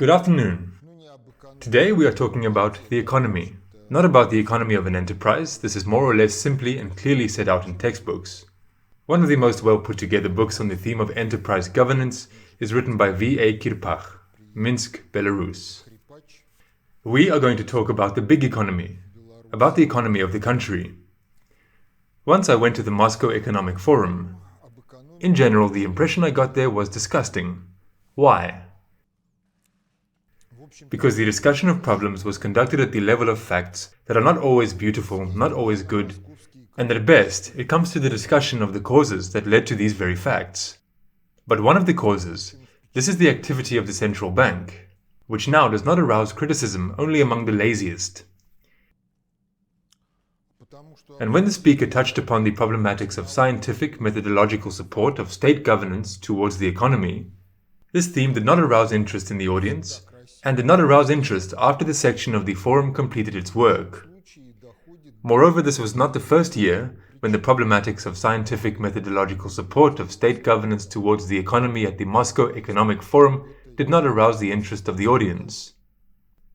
Good afternoon. Today we are talking about the economy. Not about the economy of an enterprise, this is more or less simply and clearly set out in textbooks. One of the most well put together books on the theme of enterprise governance is written by V.A. Kirpach, Minsk, Belarus. We are going to talk about the big economy, about the economy of the country. Once I went to the Moscow Economic Forum. In general, the impression I got there was disgusting. Why? Because the discussion of problems was conducted at the level of facts that are not always beautiful, not always good, and at best it comes to the discussion of the causes that led to these very facts. But one of the causes, this is the activity of the central bank, which now does not arouse criticism only among the laziest. And when the speaker touched upon the problematics of scientific methodological support of state governance towards the economy, this theme did not arouse interest in the audience, and did not arouse interest after the section of the forum completed its work. Moreover, this was not the first year when the problematics of scientific methodological support of state governance towards the economy at the Moscow Economic Forum did not arouse the interest of the audience.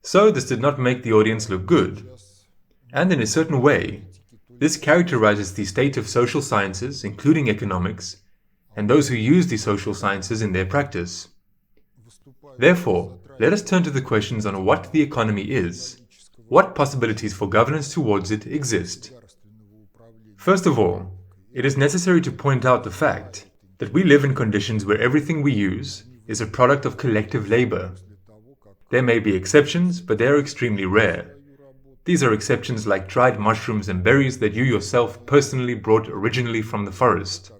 So this did not make the audience look good. And in a certain way, this characterizes the state of social sciences, including economics, and those who use the social sciences in their practice. Therefore, let us turn to the questions on what the economy is, what possibilities for governance towards it exist. First of all, it is necessary to point out the fact that we live in conditions where everything we use is a product of collective labor. There may be exceptions, but they are extremely rare. These are exceptions like dried mushrooms and berries that you yourself personally brought originally from the forest.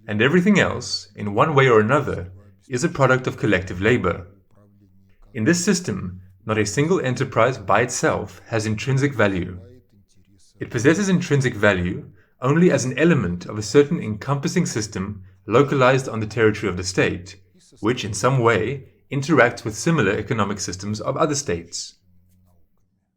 And everything else, in one way or another, is a product of collective labor. In this system, not a single enterprise by itself has intrinsic value. It possesses intrinsic value only as an element of a certain encompassing system localized on the territory of the state, which in some way interacts with similar economic systems of other states.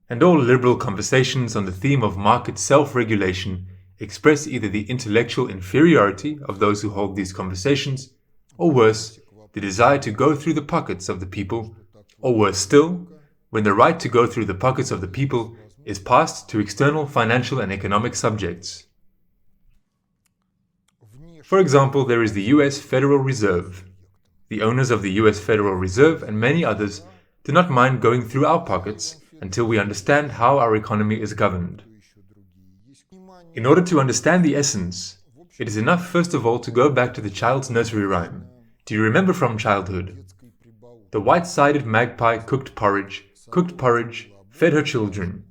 And all liberal conversations on the theme of market self-regulation express either the intellectual inferiority of those who hold these conversations, or worse, the desire to go through the pockets of the people, or worse still, when the right to go through the pockets of the people is passed to external financial and economic subjects. For example, there is the US Federal Reserve. The owners of the US Federal Reserve and many others do not mind going through our pockets until we understand how our economy is governed. In order to understand the essence, it is enough first of all to go back to the child's nursery rhyme. Do you remember from childhood? The white-sided magpie cooked porridge, fed her children.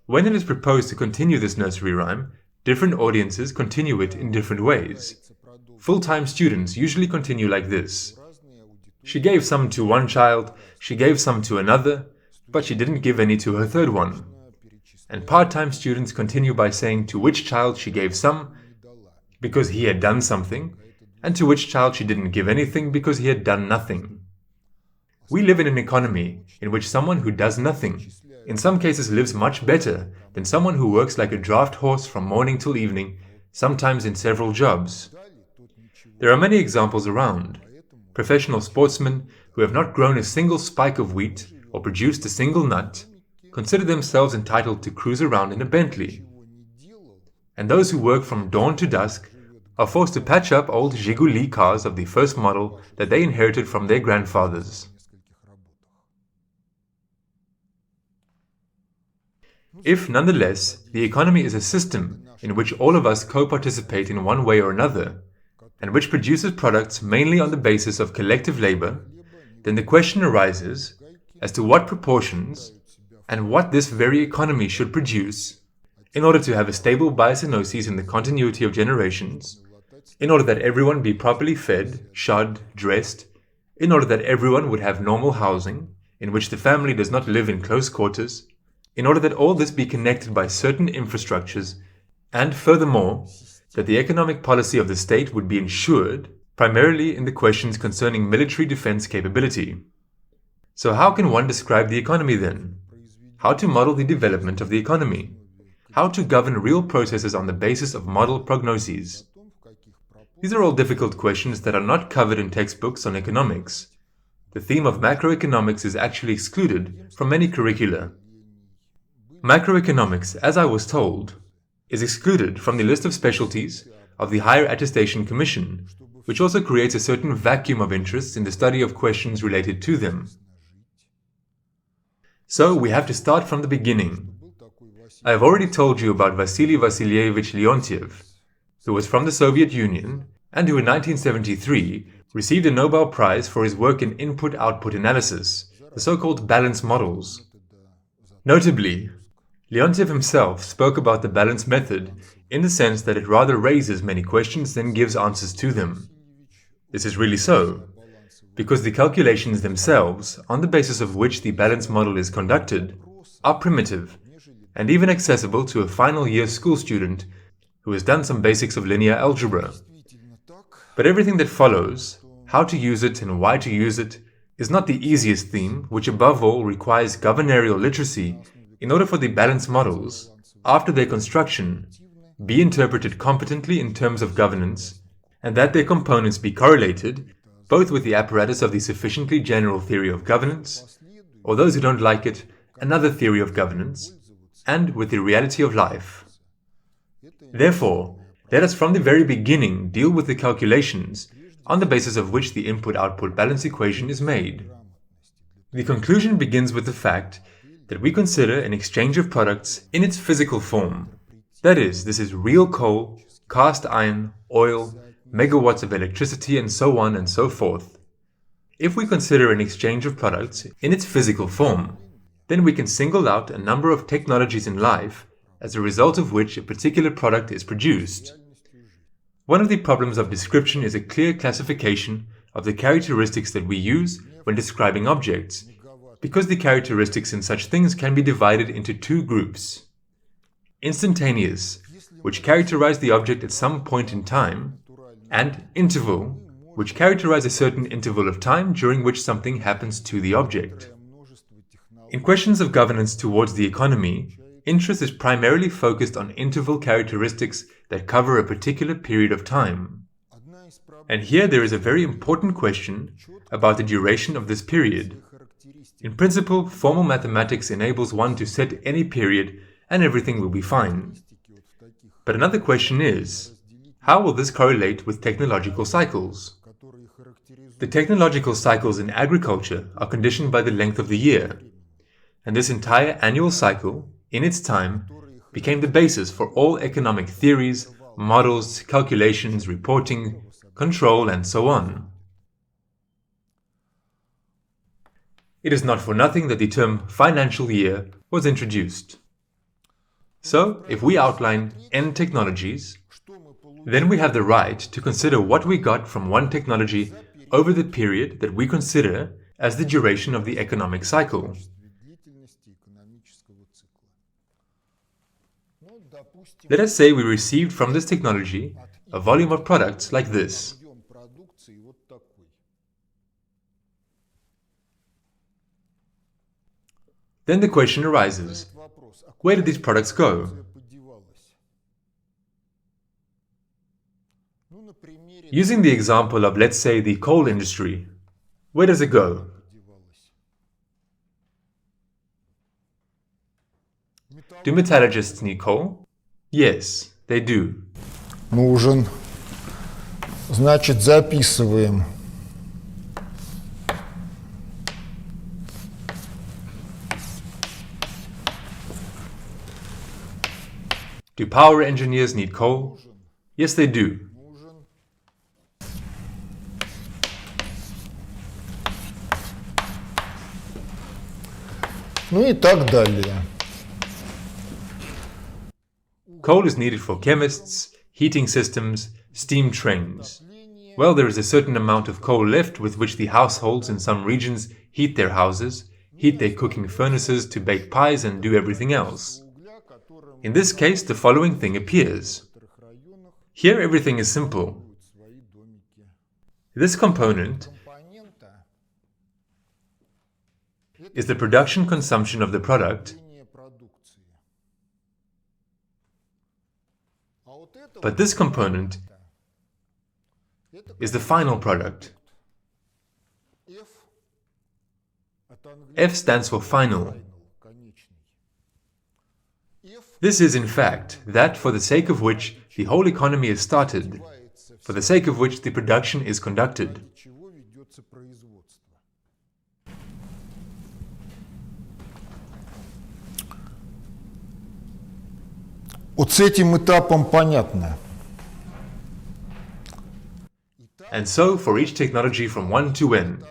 When it is proposed to continue this nursery rhyme, different audiences continue it in different ways. Full-time students usually continue like this. She gave some to one child, she gave some to another, but she didn't give any to her third one. And part-time students continue by saying to which child she gave some, because he had done something, and to which child she didn't give anything because he had done nothing. We live in an economy in which someone who does nothing, in some cases lives much better than someone who works like a draft horse from morning till evening, sometimes in several jobs. There are many examples around. Professional sportsmen who have not grown a single spike of wheat or produced a single nut consider themselves entitled to cruise around in a Bentley. And those who work from dawn to dusk are forced to patch up old Zhiguli cars of the first model that they inherited from their grandfathers. If, nonetheless, the economy is a system in which all of us co-participate in one way or another, and which produces products mainly on the basis of collective labor, then the question arises as to what proportions and what this very economy should produce in order to have a stable biosynoses in the continuity of generations, in order that everyone be properly fed, shod, dressed, in order that everyone would have normal housing, in which the family does not live in close quarters, in order that all this be connected by certain infrastructures, and furthermore, that the economic policy of the state would be ensured, primarily in the questions concerning military defense capability. So how can one describe the economy then? How to model the development of the economy? How to govern real processes on the basis of model prognoses? These are all difficult questions that are not covered in textbooks on economics. the theme of macroeconomics is actually excluded from many curricula. Macroeconomics, as I was told, is excluded from the list of specialties of the Higher Attestation Commission, which also creates a certain vacuum of interest in the study of questions related to them. So we have to start from the beginning. I have already told you about Vasily Vasilyevich Leontiev, who was from the Soviet Union and who in 1973 received a Nobel Prize for his work in input-output analysis, the so-called balance models. Notably, Leontiev himself spoke about the balance method in the sense that it rather raises many questions than gives answers to them. This is really so, because the calculations themselves, on the basis of which the balance model is conducted, are primitive and even accessible to a final year school student who has done some basics of linear algebra. But everything that follows, how to use it and why to use it, is not the easiest theme, which above all requires governorial literacy in order for the balance models, after their construction, be interpreted competently in terms of governance, and that their components be correlated both with the apparatus of the sufficiently general theory of governance, or those who don't like it, another theory of governance, and with the reality of life. Therefore, let us from the very beginning deal with the calculations on the basis of which the input-output balance equation is made. The conclusion begins with the fact that we consider an exchange of products in its physical form. That is, this is real coal, cast iron, oil, megawatts of electricity, and so on and so forth. If we consider an exchange of products in its physical form, then we can single out a number of technologies in life as a result of which a particular product is produced. One of the problems of description is a clear classification of the characteristics that we use when describing objects, because the characteristics in such things can be divided into two groups. Instantaneous, which characterize the object at some point in time, and interval, which characterize a certain interval of time during which something happens to the object. In questions of governance towards the economy, interest is primarily focused on interval characteristics that cover a particular period of time. And here there is a very important question about the duration of this period. In principle, formal mathematics enables one to set any period and everything will be fine. But another question is, how will this correlate with technological cycles? The technological cycles in agriculture are conditioned by the length of the year, and this entire annual cycle, in its time, became the basis for all economic theories, models, calculations, reporting, control, and so on. It is not for nothing that the term financial year was introduced. So, if we outline n technologies, then we have the right to consider what we got from one technology over the period that we consider as the duration of the economic cycle. Let us say we received from this technology a volume of products like this. Then the question arises, where did these products go? Using the example of, let's say, the coal industry, where does it go? Do metallurgists need coal? Yes, they do. Нужен. Значит, записываем. Do power engineers need coal? Yes, they do. Ну и так далее. Coal is needed for chemists, heating systems, steam trains. Well, there is a certain amount of coal left with which the households in some regions heat their houses, heat their cooking furnaces to bake pies and do everything else. In this case, the following thing appears. Here everything is simple. This component is the production-consumption of the product, but this component is the final product. F stands for final. This is, in fact, that for the sake of which the whole economy is started, for the sake of which the production is conducted. Вот с этим этапом понятно. And so for each technology from 1 to n,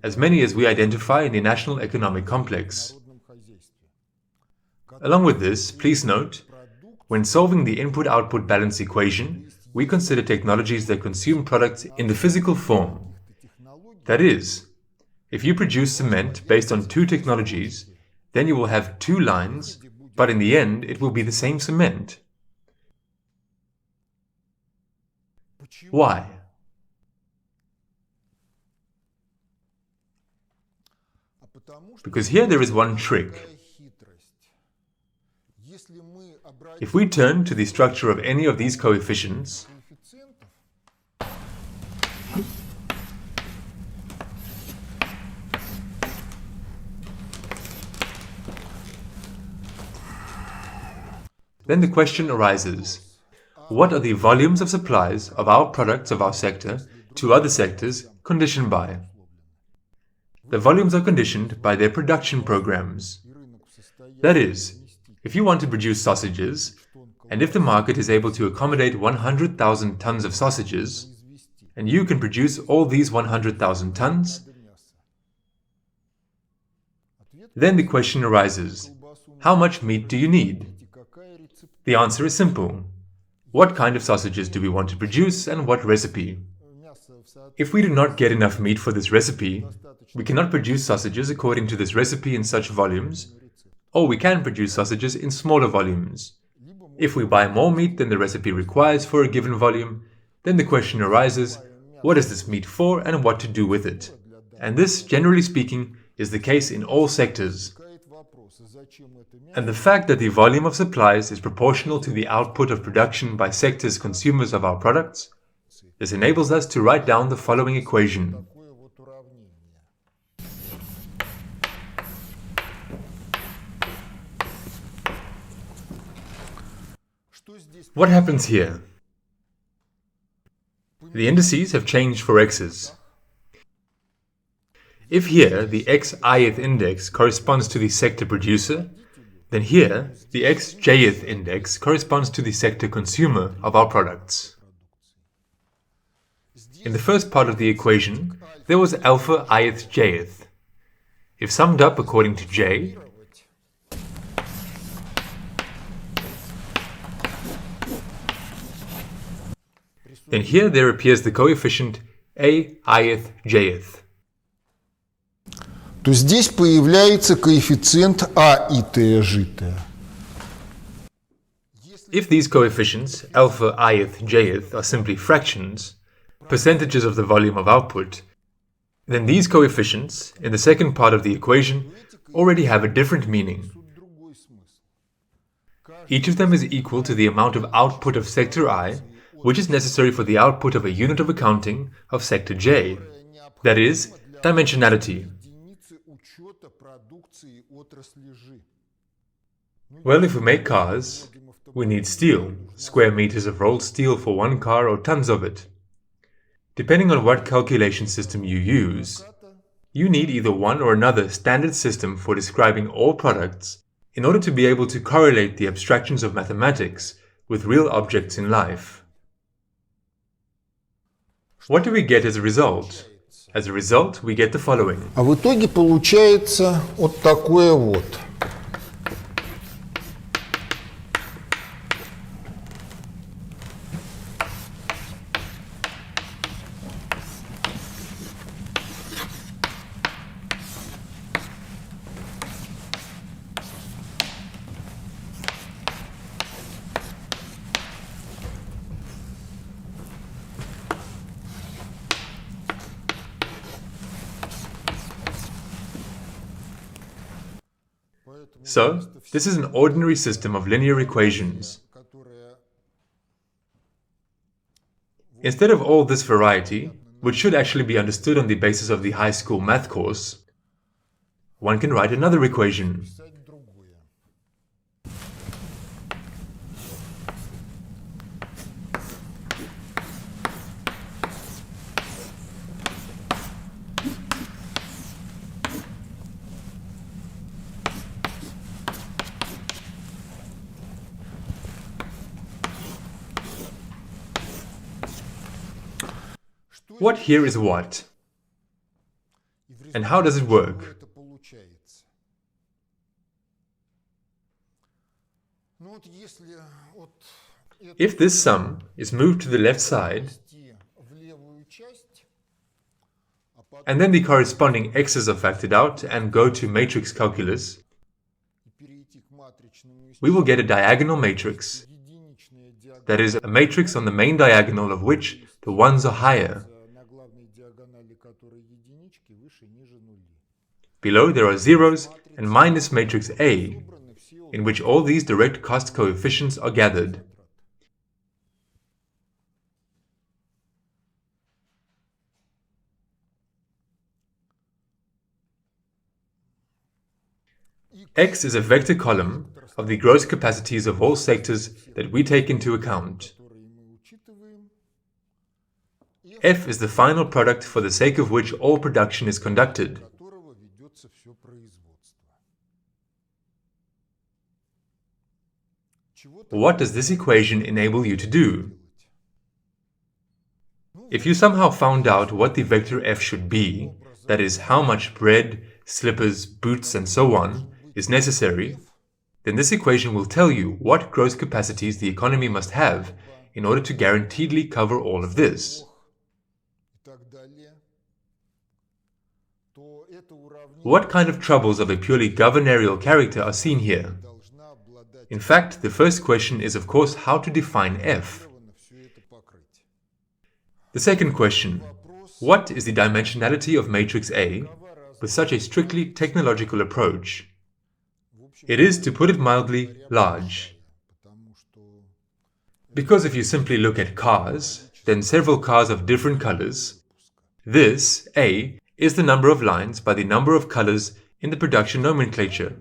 as many as we identify in the national economic complex. Along with this, please note, when solving the input-output balance equation, we consider technologies that consume products in the physical form. That is, if you produce cement based on 2 technologies, then you will have 2 lines, but in the end it will be the same cement. Why? Because here there is one trick. If we turn to the structure of any of these coefficients, then the question arises, what are the volumes of supplies of our products of our sector to other sectors conditioned by? The volumes are conditioned by their production programs. That is, if you want to produce sausages, and if the market is able to accommodate 100,000 tons of sausages, and you can produce all these 100,000 tons, then the question arises, how much meat do you need? The answer is simple. What kind of sausages do we want to produce and what recipe? If we do not get enough meat for this recipe, we cannot produce sausages according to this recipe in such volumes, or we can produce sausages in smaller volumes. If we buy more meat than the recipe requires for a given volume, then the question arises, what is this meat for and what to do with it? And this, generally speaking, is the case in all sectors. And the fact that the volume of supplies is proportional to the output of production by sectors consumers of our products, this enables us to write down the following equation. What happens here? The indices have changed for x's. If here the x'th index corresponds to the sector producer, then here the xjth index corresponds to the sector consumer of our products. In the first part of the equation, there was alpha ith jth. If summed up according to j, then here there appears the coefficient a ith jth. То здесь появляется коэффициент А и Т житое. If these coefficients, alpha ith jth, are simply fractions, percentages of the volume of output, then these coefficients, in the second part of the equation, already have a different meaning. Each of them is equal to the amount of output of sector I, which is necessary for the output of a unit of accounting of sector J, that is, dimensionality. Well, if we make cars, we need steel, square meters of rolled steel for one car or tons of it. Depending on what calculation system you use, you need either one or another standard system for describing all products in order to be able to correlate the abstractions of mathematics with real objects in life. What do we get as a result? As a result, we get the following. А в итоге получается вот такое вот. So, this is an ordinary system of linear equations. Instead of all this variety, which should actually be understood on the basis of the high school math course, one can write another equation. Писать другое. What here is what? And how does it work? Это получается. Ну вот если от If this sum is moved to the left side, ввести в левую часть, а потом and then the corresponding x's are factored out and go to matrix calculus, перейти к матричному we will get a diagonal matrix, единичная диагональ that is, a matrix on the main diagonal of which the ones are higher. на главной диагонали которой единички выше ниже нули. Below there are zeros and minus matrix A, Собраны все in which all these direct cost coefficients are gathered. X is a vector column of the gross capacities of all sectors that we take into account. которые мы учитываем. F is the final product for the sake of which all production is conducted. Которого ведется все производство. Чего What does this equation enable you to do? If you somehow found out what the vector f should be, that is, how much bread, slippers, boots, and so on, is necessary, then this equation will tell you what gross capacities the economy must have in order to guaranteedly cover all of this. и так далее, то это уравнение What kind of troubles of a purely governorial character are seen here? должна обладать In fact, the first question is of course how to define f. все это покрыть. The second question, what is the dimensionality of matrix A with such a strictly technological approach? It is, to put it mildly, large. Потому что Because if you simply look at cars, then several cars of different colors, this, A, is the number of lines by the number of colors in the production nomenclature.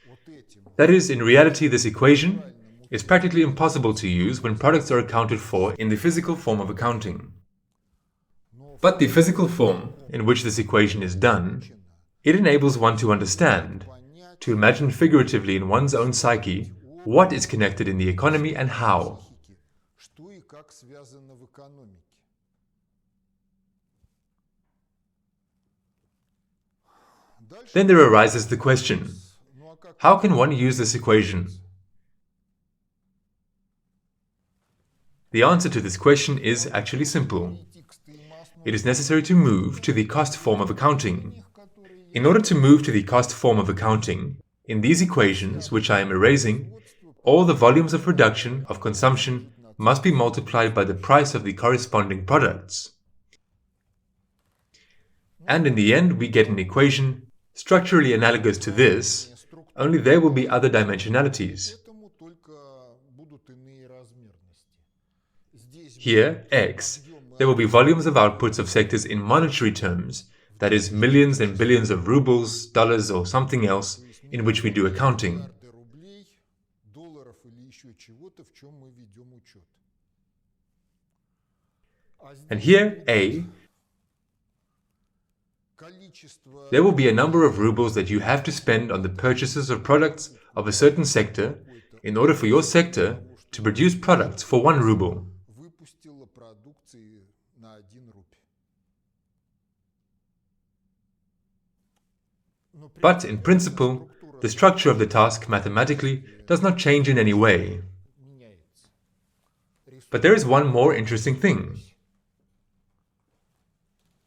вот этим That is, in reality, this equation is practically impossible to use when products are accounted for in the physical form of accounting. But the physical form in which this equation is done, it enables one to understand, to imagine figuratively in one's own psyche, what is connected in the economy and how. что и как связано в экономике. Дальше, Then there arises the question, ну а как how can one use this equation? The answer to this question is actually simple. тексты и масс, It is necessary to move to the cost form of accounting. которые In order to move to the cost form of accounting, in these equations, which I am erasing, all the volumes of production, of consumption, must be multiplied by the price of the corresponding products. And in the end, we get an equation structurally analogous to this, only there will be other dimensionalities. этому только будут иные размерности. Здесь Here, X, there will be volumes of outputs of sectors in monetary terms, that is, millions and billions of rubles, dollars, or something else, in which we do accounting. миллиарды рублей, долларов или еще чего-то, в чем мы ведем учет. А And здесь here, A, количество there will be a number of rubles that you have to spend on the purchases of products of a certain sector in order for your sector to produce products for 1 ruble. выпустило продукции на 1 рубль. Но при But in principle, the structure of the task mathematically does not change in any way. меняется. But there is one more interesting thing.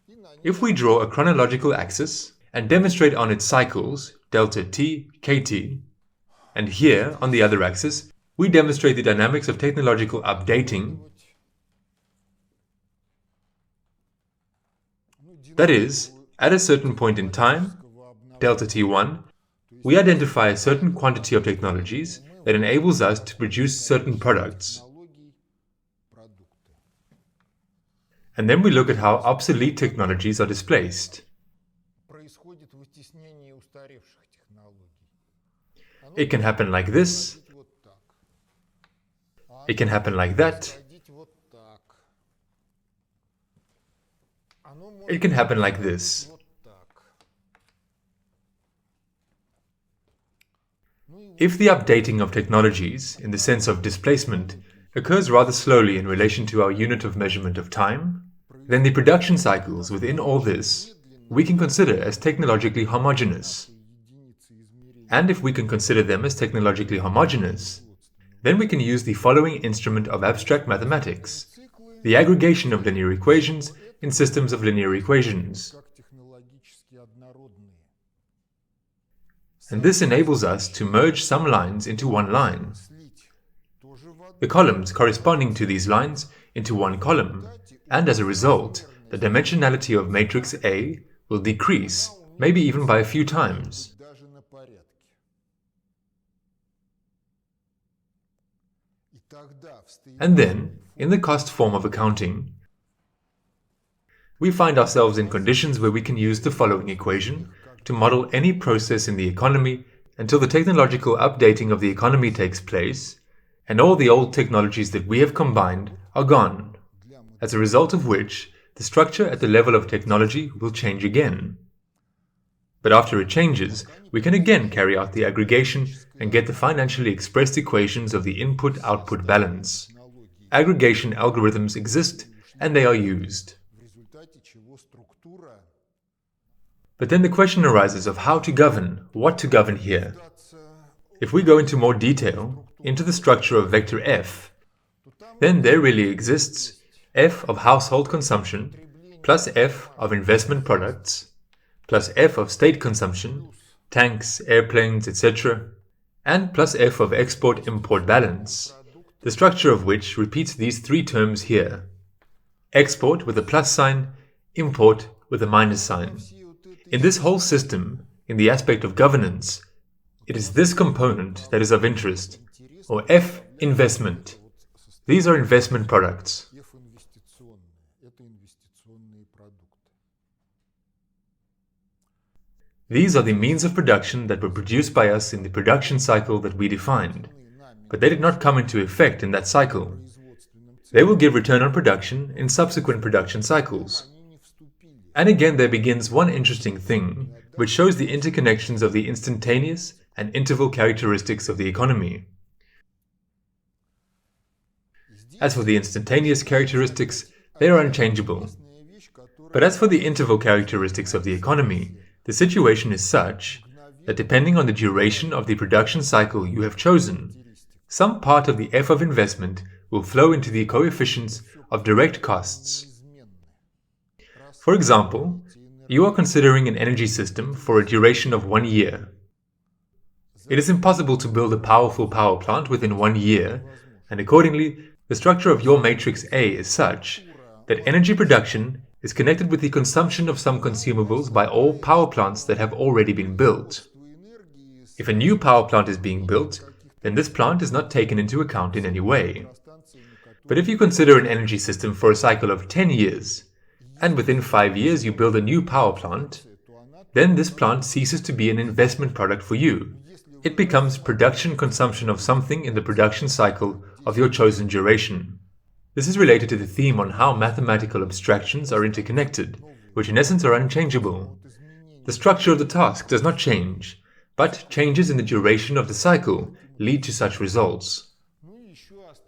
И на ней If we draw a chronological axis and demonstrate on its cycles, delta t, kt, and here, on the other axis, we demonstrate the dynamics of technological updating, that is, at a certain point in time, delta t1, we identify a certain quantity of technologies that enables us to produce certain products. технологий продукты. And then we look at how obsolete technologies are displaced. Происходит вытеснение устаревших It can happen like this. It can happen like that. It can happen like this. If the updating of technologies, in the sense of displacement, occurs rather slowly in relation to our unit of measurement of time, then the production cycles within all this we can consider as technologically homogeneous. And if we can consider them as technologically homogeneous, then we can use the following instrument of abstract mathematics, the aggregation of linear equations in systems of linear equations. And this enables us to merge some lines into one line, the columns corresponding to these lines into one column, and as a result, the dimensionality of matrix A will decrease, maybe even by a few times. And then, in the cost form of accounting, we find ourselves in conditions where we can use the following equation to model any process in the economy until the technological updating of the economy takes place, and all the old technologies that we have combined are gone, as a result of which the structure at the level of technology will change again. But after it changes, we can again carry out the aggregation and get the financially expressed equations of the input-output balance. Aggregation algorithms exist and they are used. But then the question arises of how to govern, what to govern here. If we go into more detail, into the structure of vector f, then there really exists f of household consumption plus f of investment products plus f of state consumption, tanks, airplanes, etc., and plus f of export-import balance, the structure of which repeats these three terms here. Export with a plus sign, import with a minus sign. In this whole system, in the aspect of governance, it is this component that is of interest, or F investment. These are investment products. These are the means of production that were produced by us in the production cycle that we defined, but they did not come into effect in that cycle. They will give return on production in subsequent production cycles. And again there begins one interesting thing, which shows the interconnections of the instantaneous and interval characteristics of the economy. As for the instantaneous characteristics, they are unchangeable. But as for the interval characteristics of the economy, the situation is such that depending on the duration of the production cycle you have chosen, some part of the F of investment will flow into the coefficients of direct costs. For example, you are considering an energy system for a duration of 1 year. It is impossible to build a powerful power plant within 1 year, and accordingly, the structure of your matrix A is such that energy production is connected with the consumption of some consumables by all power plants that have already been built. If a new power plant is being built, then this plant is not taken into account in any way. But if you consider an energy system for a cycle of 10 years, and within 5 years you build a new power plant, then this plant ceases to be an investment product for you. It becomes production consumption of something in the production cycle of your chosen duration. This is related to the theme on how mathematical abstractions are interconnected, which in essence are unchangeable. The structure of the task does not change, but changes in the duration of the cycle lead to such results.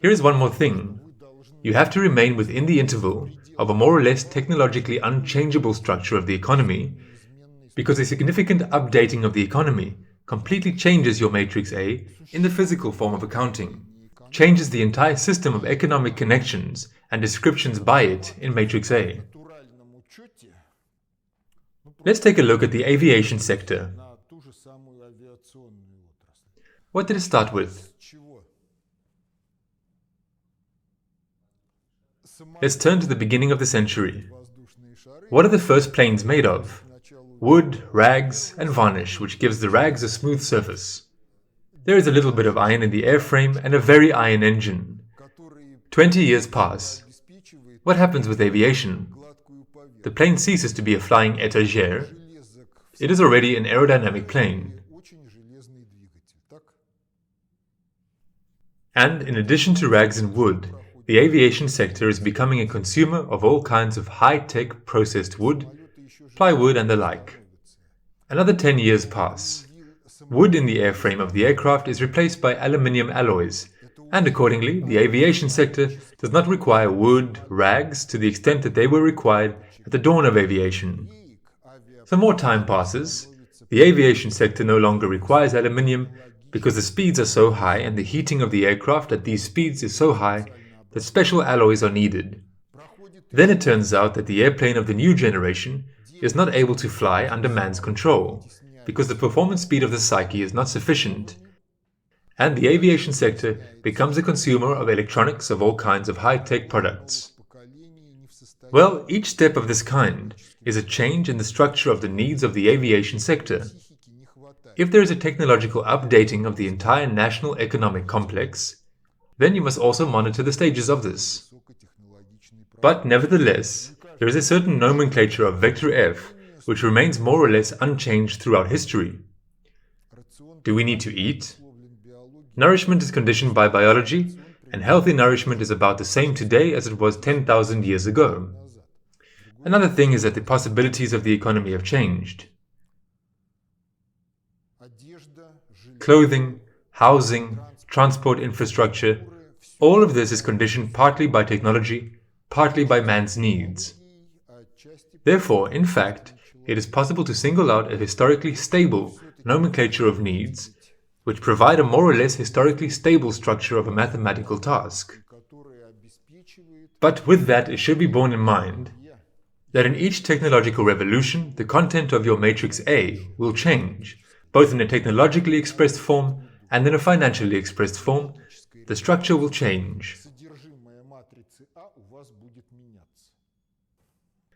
Here is one more thing. You have to remain within the interval of a more or less technologically unchangeable structure of the economy, because a significant updating of the economy completely changes your matrix A in the physical form of accounting, changes the entire system of economic connections and descriptions by it in matrix A. Let's take a look at the aviation sector. What did it start with? Let's turn to the beginning of the century. What are the first planes made of? Wood, rags, and varnish, which gives the rags a smooth surface. There is a little bit of iron in the airframe and a very iron engine. 20 years pass. What happens with aviation? The plane ceases to be a flying étagère. It is already an aerodynamic plane. And in addition to rags and wood, the aviation sector is becoming a consumer of all kinds of high-tech processed wood, plywood and the like. Another 10 years pass. Wood in the airframe of the aircraft is replaced by aluminium alloys, and accordingly, the aviation sector does not require wood, rags, to the extent that they were required at the dawn of aviation. So more time passes. The aviation sector no longer requires aluminium because the speeds are so high and the heating of the aircraft at these speeds is so high that special alloys are needed. Then it turns out that the airplane of the new generation is not able to fly under man's control, because the performance speed of the Psyche is not sufficient, and the aviation sector becomes a consumer of electronics of all kinds of high-tech products. Well, each step of this kind is a change in the structure of the needs of the aviation sector. If there is a technological updating of the entire national economic complex, then you must also monitor the stages of this. But nevertheless, there is a certain nomenclature of vector F which remains more or less unchanged throughout history. Do we need to eat? Nourishment is conditioned by biology, and healthy nourishment is about the same today as it was 10,000 years ago. Another thing is that the possibilities of the economy have changed. Clothing, housing, transport infrastructure, all of this is conditioned partly by technology, partly by man's needs. Therefore, in fact, it is possible to single out a historically stable nomenclature of needs, which provide a more or less historically stable structure of a mathematical task. But with that, it should be borne in mind that in each technological revolution, the content of your matrix A will change, both in a technologically expressed form and in a financially expressed form. The structure will change.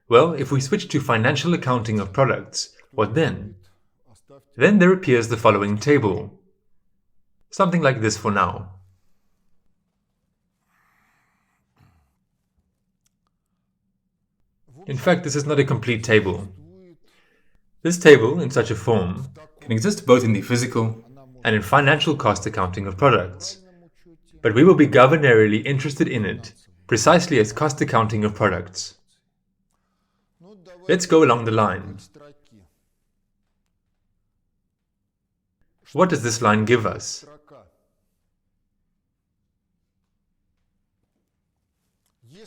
Well, if we switch to financial accounting of products, what then? Then there appears the following table. Something like this for now. In fact, this is not a complete table. This table, in such a form, can exist both in the physical and in financial cost accounting of products. But we will be governarily interested in it, precisely as cost accounting of products. Let's go along the line. What does this line give us?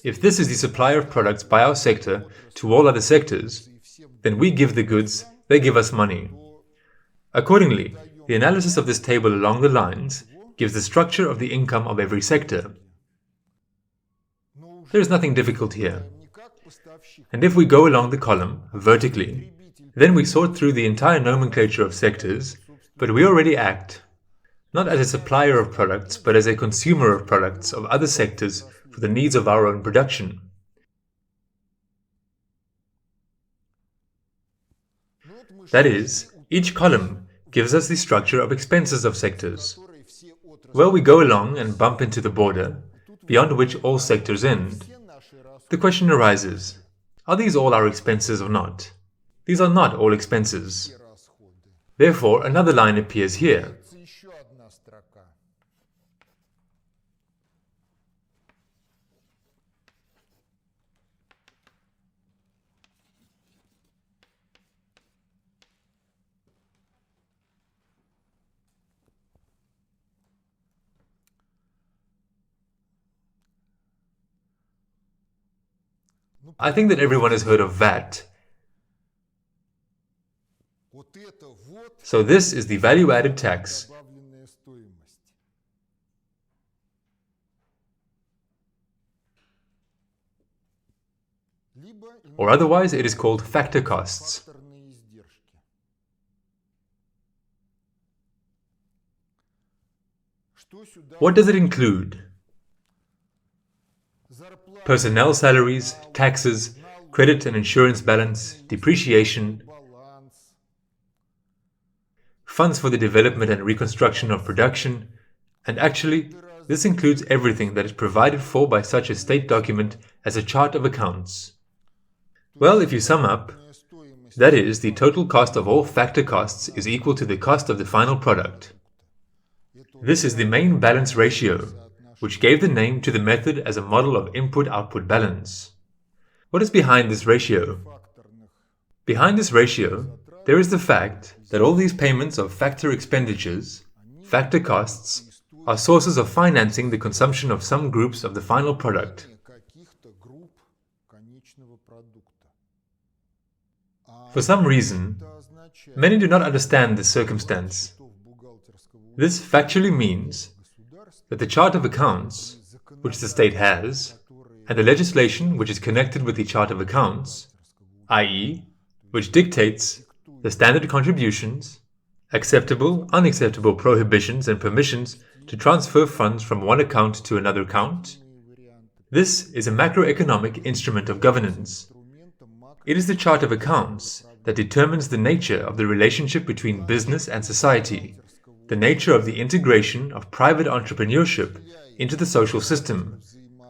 If this is the supply of products by our sector to all other sectors, then we give the goods, they give us money. Accordingly, the analysis of this table along the lines gives the structure of the income of every sector. There is nothing difficult here. And if we go along the column, vertically, then we sort through the entire nomenclature of sectors, but we already act, not as a supplier of products, but as a consumer of products of other sectors for the needs of our own production. That is, each column gives us the structure of expenses of sectors. Well, we go along and bump into the border, beyond which all sectors end. The question arises, are these all our expenses or not? These are not all expenses. Therefore, another line appears here. I think that everyone has heard of VAT. So this is the value-added tax. Or otherwise it is called factor costs. What does it include? Personnel salaries, taxes, credit and insurance balance, depreciation, funds for the development and reconstruction of production, and actually, this includes everything that is provided for by such a state document as a chart of accounts. Well, if you sum up, that is, the total cost of all factor costs is equal to the cost of the final product. This is the main balance ratio, which gave the name to the method as a model of input-output balance. What is behind this ratio? Behind this ratio, there is the fact that all these payments of factor expenditures, factor costs, are sources of financing the consumption of some groups of the final product. For some reason, many do not understand this circumstance. This factually means that the chart of accounts, which the state has, and the legislation which is connected with the chart of accounts, i.e., which dictates the standard contributions, acceptable, unacceptable prohibitions and permissions to transfer funds from one account to another account, this is a macroeconomic instrument of governance. It is the chart of accounts that determines the nature of the relationship between business and society, the nature of the integration of private entrepreneurship into the social system,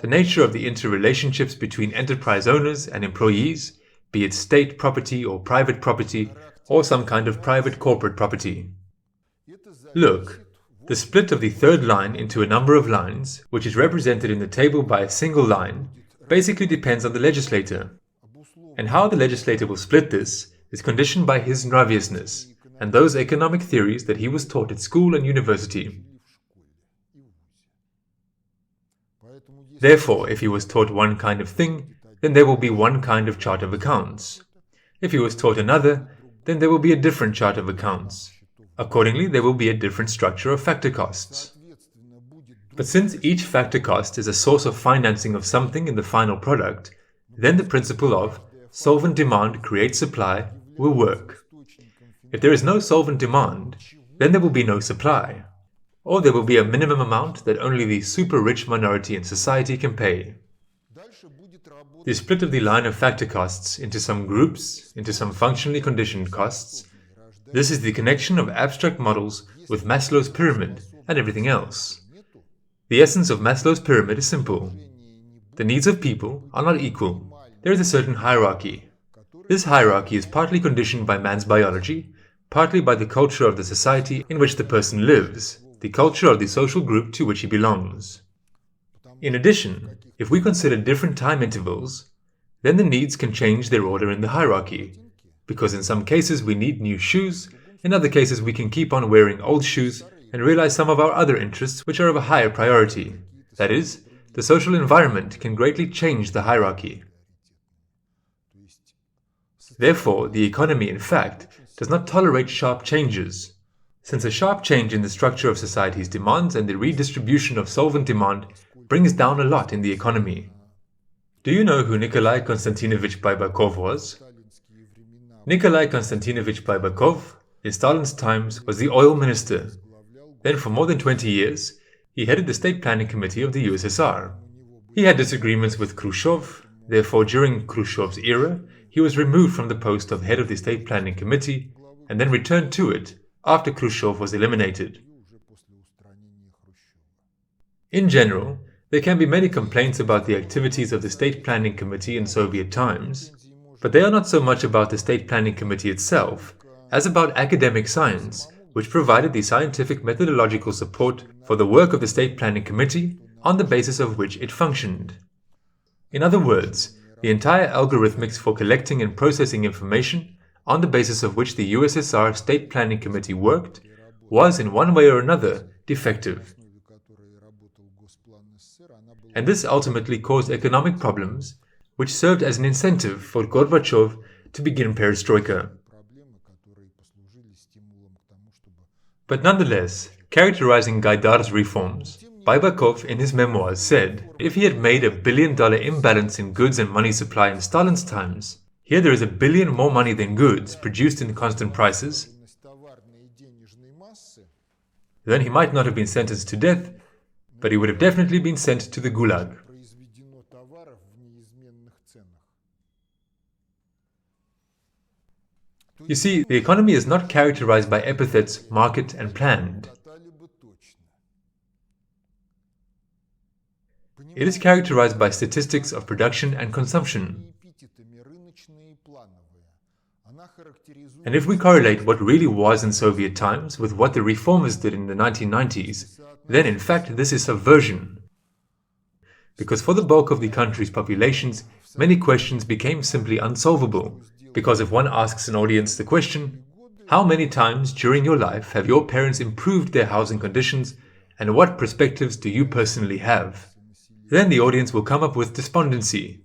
the nature of the interrelationships between enterprise owners and employees, be it state property or private property, or some kind of private corporate property. Look, the split of the third line into a number of lines, which is represented in the table by a single line, basically depends on the legislator. And how the legislator will split this is conditioned by his nraviousness and those economic theories that he was taught at school and university. Therefore, if he was taught one kind of thing, then there will be one kind of chart of accounts. If he was taught another, then there will be a different chart of accounts. Accordingly, there will be a different structure of factor costs. But since each factor cost is a source of financing of something in the final product, then the principle of solvent demand creates supply will work. If there is no solvent demand, then there will be no supply, or there will be a minimum amount that only the super rich minority in society can pay. The split of the line of factor costs into some groups, into some functionally conditioned costs, this is the connection of abstract models with Maslow's pyramid and everything else. The essence of Maslow's pyramid is simple. The needs of people are not equal. There is a certain hierarchy. This hierarchy is partly conditioned by man's biology, partly by the culture of the society in which the person lives, the culture of the social group to which he belongs. In addition, if we consider different time intervals, then the needs can change their order in the hierarchy, because in some cases we need new shoes, in other cases we can keep on wearing old shoes and realize some of our other interests which are of a higher priority. That is, the social environment can greatly change the hierarchy. Therefore, the economy, in fact, does not tolerate sharp changes, since a sharp change in the structure of society's demands and the redistribution of solvent demand brings down a lot in the economy. Do you know who Nikolai Konstantinovich Baibakov was? Nikolai Konstantinovich Baibakov, in Stalin's times, was the oil minister. Then for more than 20 years, he headed the State Planning Committee of the USSR. He had disagreements with Khrushchev, therefore during Khrushchev's era, he was removed from the post of head of the State Planning Committee and then returned to it after Khrushchev was eliminated. In general, there can be many complaints about the activities of the State Planning Committee in Soviet times, but they are not so much about the State Planning Committee itself as about academic science, which provided the scientific methodological support for the work of the State Planning Committee on the basis of which it functioned. In other words, the entire algorithmics for collecting and processing information on the basis of which the USSR State Planning Committee worked was in one way or another defective. And this ultimately caused economic problems, which served as an incentive for Gorbachev to begin perestroika. But nonetheless, characterizing Gaidar's reforms, Baibakov in his memoirs said, if he had made $1 billion imbalance in goods and money supply in Stalin's times, here there is $1 billion more money than goods produced in constant prices, then he might not have been sentenced to death, but he would have definitely been sent to the Gulag. You see, the economy is not characterized by epithets market and planned. It is characterized by statistics of production and consumption. And if we correlate what really was in Soviet times with what the reformers did in the 1990s, then in fact this is subversion. Because for the bulk of the country's populations, many questions became simply unsolvable. Because if one asks an audience the question, how many times during your life have your parents improved their housing conditions, and what perspectives do you personally have? Then the audience will come up with despondency.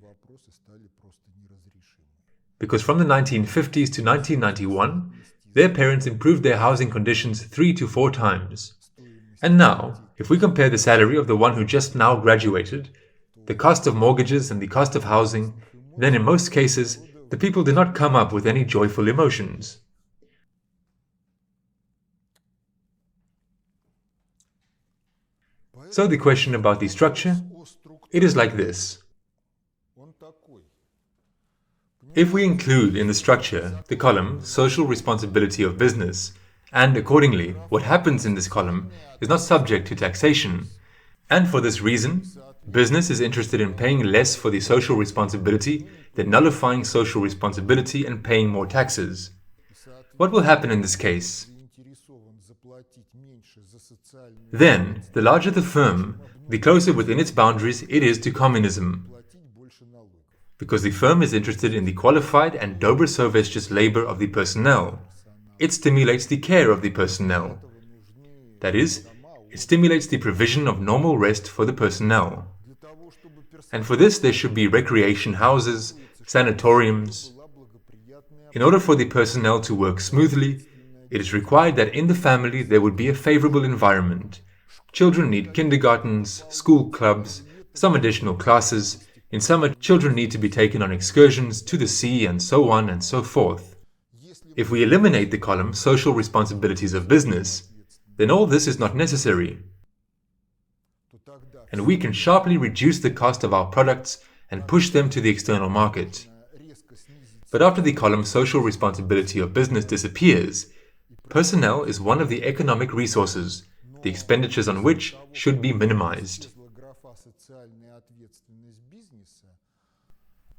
Because from the 1950s to 1991, their parents improved their housing conditions 3 to 4 times. And now, if we compare the salary of the one who just now graduated, the cost of mortgages and the cost of housing, then in most cases, the people do not come up with any joyful emotions. So the question about the structure, it is like this. If we include in the structure the column social responsibility of business, and accordingly what happens in this column is not subject to taxation, and for this reason, business is interested in paying less for the social responsibility than nullifying social responsibility and paying more taxes. What will happen in this case? Then, the larger the firm, the closer within its boundaries it is to communism. Because the firm is interested in the qualified and dobrosovietist labor of the personnel. It stimulates the care of the personnel. That is, it stimulates the provision of normal rest for the personnel. And for this there should be recreation houses, sanatoriums. In order for the personnel to work smoothly, it is required that in the family there would be a favorable environment. Children need kindergartens, school clubs, some additional classes. In summer, children need to be taken on excursions to the sea and so on and so forth. If we eliminate the column social responsibilities of business, then all this is not necessary. And we can sharply reduce the cost of our products and push them to the external market. But after the column social responsibility of business disappears, personnel is one of the economic resources, the expenditures on which should be minimized.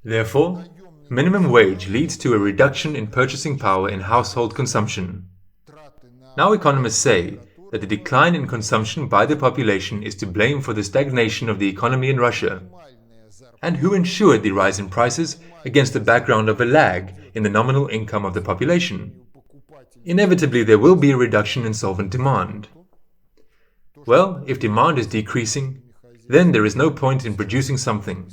Therefore, minimum wage leads to a reduction in purchasing power in household consumption. Now economists say that the decline in consumption by the population is to blame for the stagnation of the economy in Russia. And who ensured the rise in prices against the background of a lag in the nominal income of the population? Inevitably, there will be a reduction in solvent demand. Well, if demand is decreasing, then there is no point in producing something.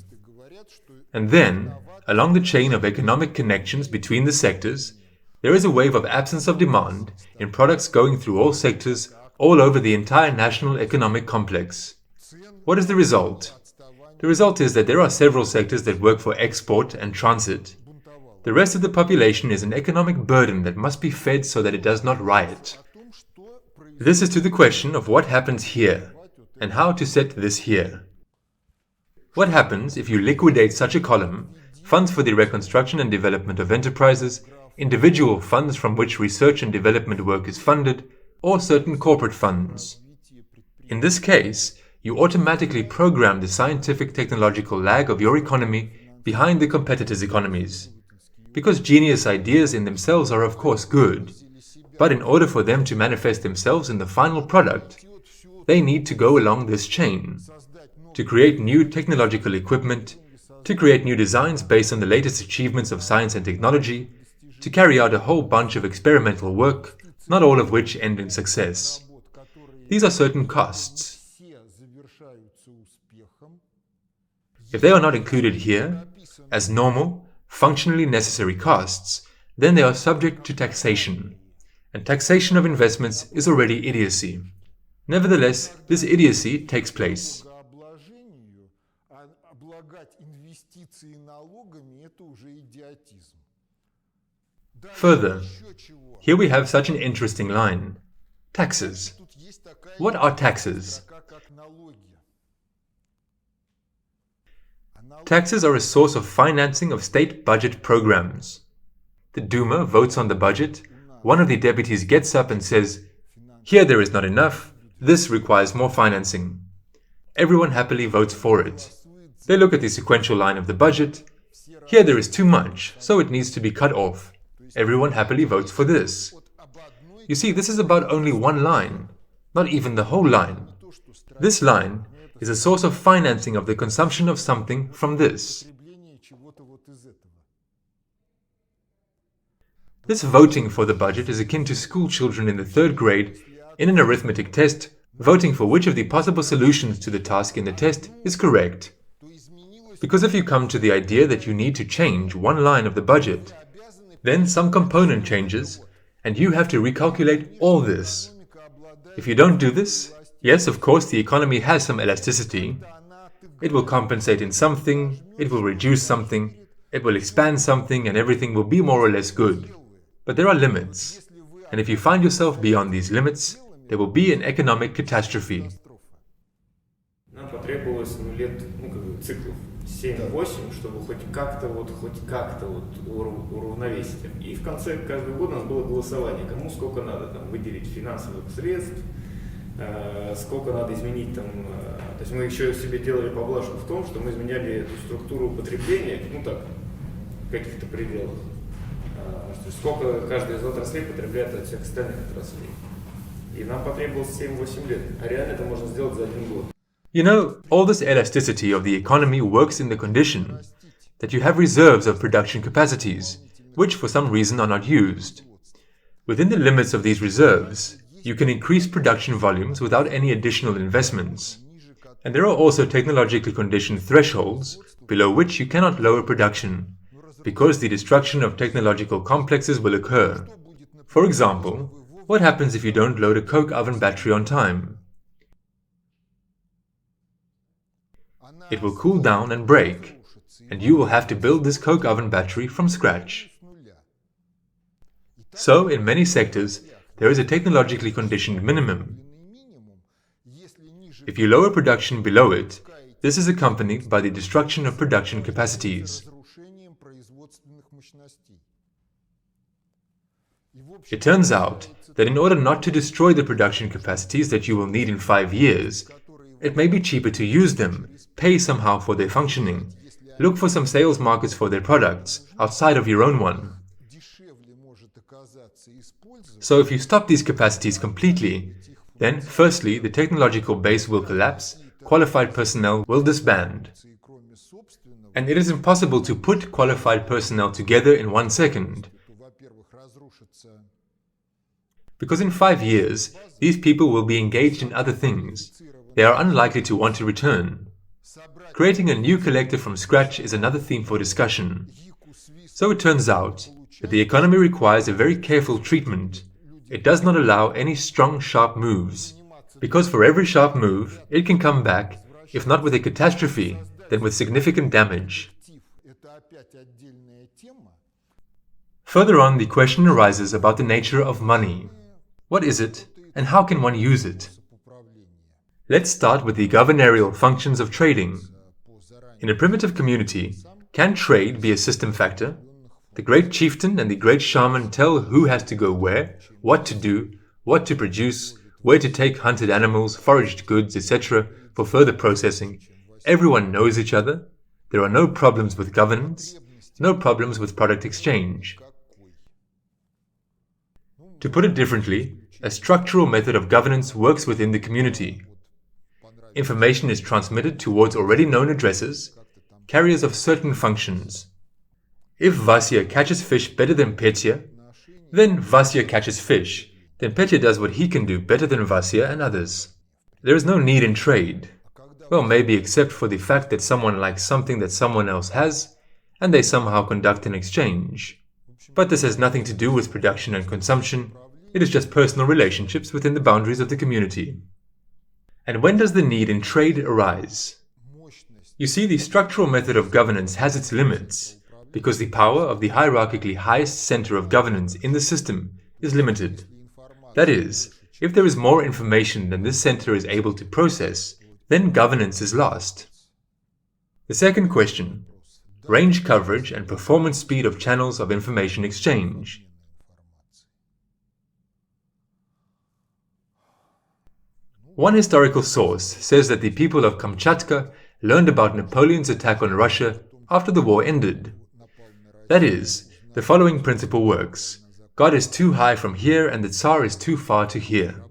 And then, along the chain of economic connections between the sectors, there is a wave of absence of demand in products going through all sectors all over the entire national economic complex. What is the result? The result is that there are several sectors that work for export and transit. The rest of the population is an economic burden that must be fed so that it does not riot. This is to the question of what happens here, and how to set this here. What happens if you liquidate such a column, funds for the reconstruction and development of enterprises, individual funds from which research and development work is funded, or certain corporate funds? In this case, you automatically program the scientific technological lag of your economy behind the competitors' economies. Because genius ideas in themselves are of course good, but in order for them to manifest themselves in the final product, they need to go along this chain. To create new technological equipment, to create new designs based on the latest achievements of science and technology, to carry out a whole bunch of experimental work, not all of which end in success. These are certain costs. If they are not included here, as normal, functionally necessary costs, then they are subject to taxation. And taxation of investments is already idiocy. Nevertheless, this idiocy takes place. Further, here we have such an interesting line. Taxes. What are taxes? Taxes are a source of financing of state budget programs. The Duma votes on the budget, one of the deputies gets up and says, "Here there is not enough, this requires more financing." Everyone happily votes for it. They look at the sequential line of the budget. Here there is too much, so it needs to be cut off. everyone happily votes for this. You see, this is about only one line, not even the whole line. This line is a source of financing of the consumption of something from this. This voting for the budget is akin to school children in the 3rd grade in an arithmetic test voting for which of the possible solutions to the task in the test is correct. Because if you come to the idea that you need to change one line of the budget, then some component changes and you have to recalculate all this. If you don't do this, yes, of course, the economy has some elasticity. It will compensate in something, it will reduce something, it will expand something, and everything will be more or less good. But there are limits, and if you find yourself beyond these limits, there will be an economic catastrophe. Нам потребовалось циклов 7-8, чтобы хоть как-то уравновесить. И в конце каждого года у нас было голосование, кому сколько надо там выделить финансовых средств, сколько надо изменить там. То есть мы еще себе делали поблажку в том, что мы изменяли эту структуру потребления, в каких-то пределах. Сколько каждый из отраслей потребляет от всех остальных отраслей. И нам потребовалось 7-8 лет, а реально это можно сделать за 1 год. You know, all this elasticity of the economy works in the condition that you have reserves of production capacities, which for some reason are not used. Within the limits of these reserves, you can increase production volumes without any additional investments. And there are also technologically conditioned thresholds below which you cannot lower production, because the destruction of technological complexes will occur. For example, what happens if you don't load a coke oven battery on time? It will cool down and break, and you will have to build this coke oven battery from scratch. So, in many sectors, there is a technologically conditioned minimum. If you lower production below it, this is accompanied by the destruction of production capacities. It turns out that in order not to destroy the production capacities that you will need in 5 years, it may be cheaper to use them, pay somehow for their functioning, look for some sales markets for their products outside of your own one. So if you stop these capacities completely, then firstly the technological base will collapse, qualified personnel will disband. And it is impossible to put qualified personnel together in 1 second. Because in 5 years, these people will be engaged in other things. They are unlikely to want to return. Creating a new collective from scratch is another theme for discussion. So it turns out that the economy requires a very careful treatment. It does not allow any strong, sharp moves. Because for every sharp move, it can come back, if not with a catastrophe, then with significant damage. Further on, the question arises about the nature of money. What is it, and how can one use it? Let's start with the governorial functions of trading. In a primitive community, can trade be a system factor? The great chieftain and the great shaman tell who has to go where, what to do, what to produce, where to take hunted animals, foraged goods, etc. for further processing. Everyone knows each other. There are no problems with governance, no problems with product exchange. To put it differently, a structural method of governance works within the community. Information is transmitted towards already known addresses, carriers of certain functions. If Vasya catches fish better than Petya, then Vasya catches fish. Then Petya does what he can do better than Vasya and others. There is no need in trade. Well, maybe except for the fact that someone likes something that someone else has, and they somehow conduct an exchange. But this has nothing to do with production and consumption. It is just personal relationships within the boundaries of the community. And when does the need in trade arise? You see, the structural method of governance has its limits, because the power of the hierarchically highest center of governance in the system is limited. That is, if there is more information than this center is able to process, then governance is lost. The second question: range coverage and performance speed of channels of information exchange. One historical source says that the people of Kamchatka learned about Napoleon's attack on Russia after the war ended. That is, The following principle works. God is too high from here and the Tsar is too far to here.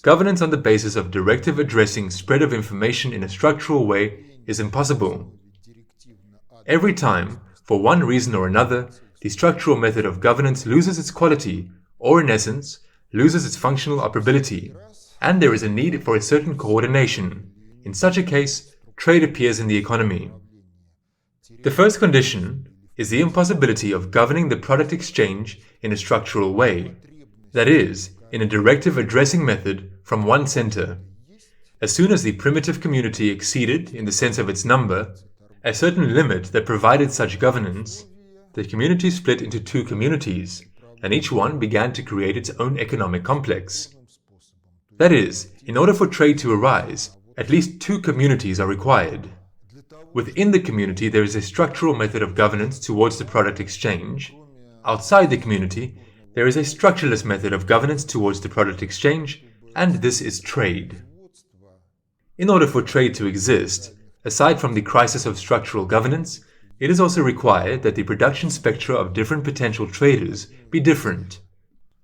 Governance on the basis of directive addressing spread of information in a structural way is impossible. Every time, for one reason or another, the structural method of governance loses its quality, or in essence, loses its functional operability, and there is a need for a certain coordination. In such a case, trade appears in the economy. The first condition is the impossibility of governing the product exchange in a structural way, that is, in a directive addressing method from one center. As soon as the primitive community exceeded, in the sense of its number, a certain limit that provided such governance, the community split into two communities, and each one began to create its own economic complex. That is, in order for trade to arise, at least two communities are required. Within the community there is a structural method of governance towards the product exchange. Outside the community, there is a structureless method of governance towards the product exchange, and this is trade. In order for trade to exist, aside from the crisis of structural governance, it is also required that the production spectra of different potential traders be different.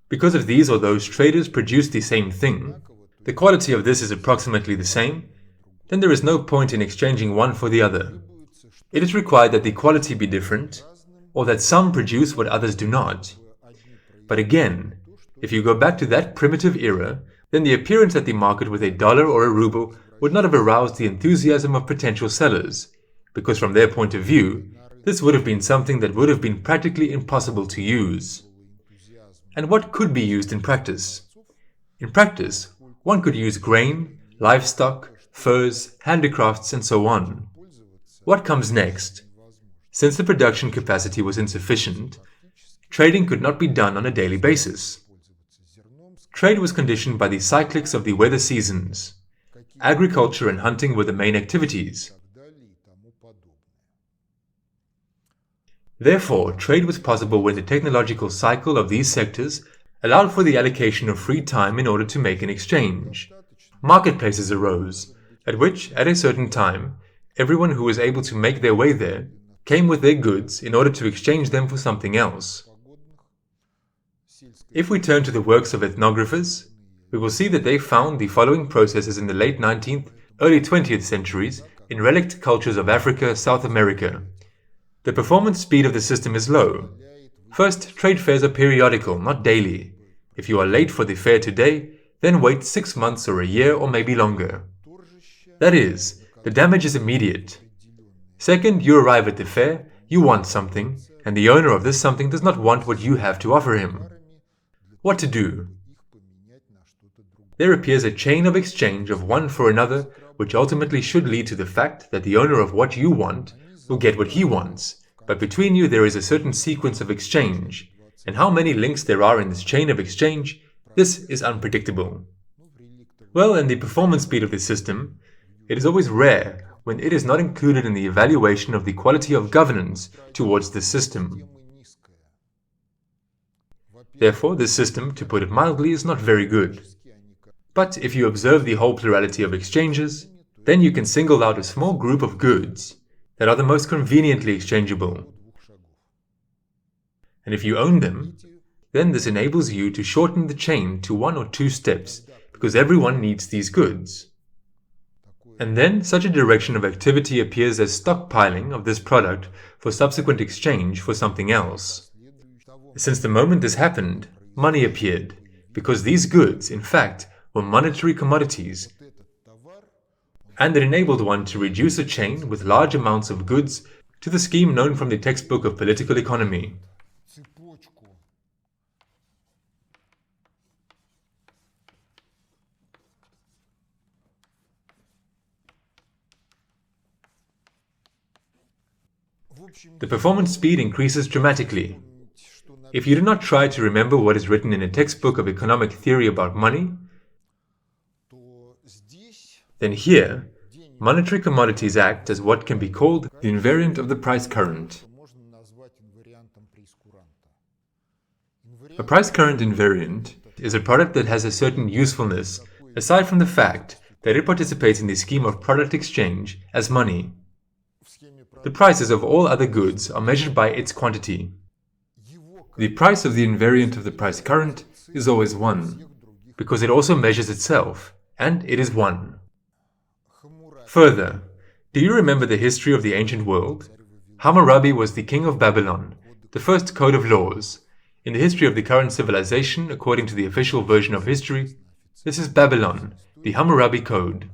Because if these or those traders produce the same thing, the quality of this is approximately the same, then there is no point in exchanging one for the other. It is required that the quality be different, or that some produce what others do not. But again, if you go back to that primitive era, then the appearance at the market with a dollar or a ruble would not have aroused the enthusiasm of potential sellers, because from their point of view, this would have been something that would have been practically impossible to use. And what could be used in practice? In practice, one could use grain, livestock, furs, handicrafts, and so on. What comes next? Since the production capacity was insufficient, trading could not be done on a daily basis. Trade was conditioned by the cyclics of the weather seasons. Agriculture and hunting were the main activities. Therefore, trade was possible when the technological cycle of these sectors allowed for the allocation of free time in order to make an exchange. Marketplaces arose, at which, at a certain time, everyone who was able to make their way there came with their goods in order to exchange them for something else. If we turn to the works of ethnographers, we will see that they found the following processes in the late 19th, early 20th centuries in relict cultures of Africa, South America. The performance speed of the system is low. First, trade fairs are periodical, not daily. If you are late for the fair today, then wait 6 months or a year or maybe longer. That is, the damage is immediate. Second, you arrive at the fair, you want something, and the owner of this something does not want what you have to offer him. What to do? There appears a chain of exchange of one for another, which ultimately should lead to the fact that the owner of what you want will get what he wants, but between you there is a certain sequence of exchange, and how many links there are in this chain of exchange, this is unpredictable. Well, in the performance speed of the system, it is always rare when it is not included in the evaluation of the quality of governance towards this system. Therefore, this system, to put it mildly, is not very good. But if you observe the whole plurality of exchanges, then you can single out a small group of goods that are the most conveniently exchangeable. And if you own them, then this enables you to shorten the chain to 1 or 2 steps, because everyone needs these goods. And then such a direction of activity appears as stockpiling of this product for subsequent exchange for something else. Since the moment this happened, money appeared, because these goods, in fact, were monetary commodities, and it enabled one to reduce a chain with large amounts of goods to the scheme known from the textbook of political economy. The performance speed increases dramatically. If you do not try to remember what is written in a textbook of economic theory about money, then here, monetary commodities act as what can be called the invariant of the price current. A price current invariant is a product that has a certain usefulness, aside from the fact that it participates in the scheme of product exchange as money. The prices of all other goods are measured by its quantity. The price of the invariant of the price current is always 1, because it also measures itself, and it is 1. Further, do you remember the history of the ancient world? Hammurabi was the king of Babylon, the first code of laws. In the history of the current civilization, according to the official version of history, this is Babylon, the Hammurabi Code.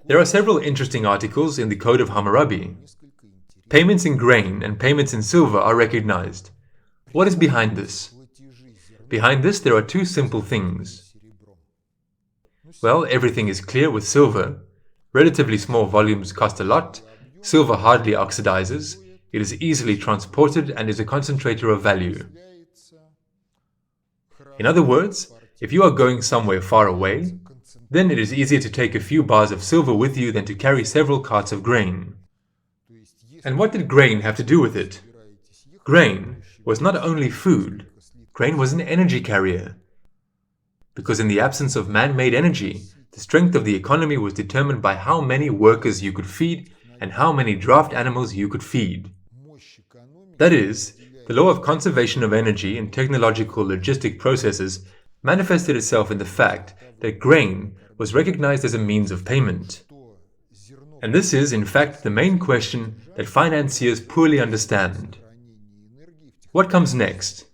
There are several interesting articles in the Code of Hammurabi. Payments in grain and payments in silver are recognized. What is behind this? Behind this there are two simple things. Well, everything is clear with silver. Relatively small volumes cost a lot. Silver hardly oxidizes. It is easily transported and is a concentrator of value. In other words, if you are going somewhere far away, then it is easier to take a few bars of silver with you than to carry several carts of grain. And what did grain have to do with it? Grain was not only food, grain was an energy carrier. Because in the absence of man-made energy, the strength of the economy was determined by how many workers you could feed and how many draft animals you could feed. That is, the law of conservation of energy in technological logistic processes manifested itself in the fact that grain was recognized as a means of payment. And this is, in fact, the main question that financiers poorly understand. What comes next?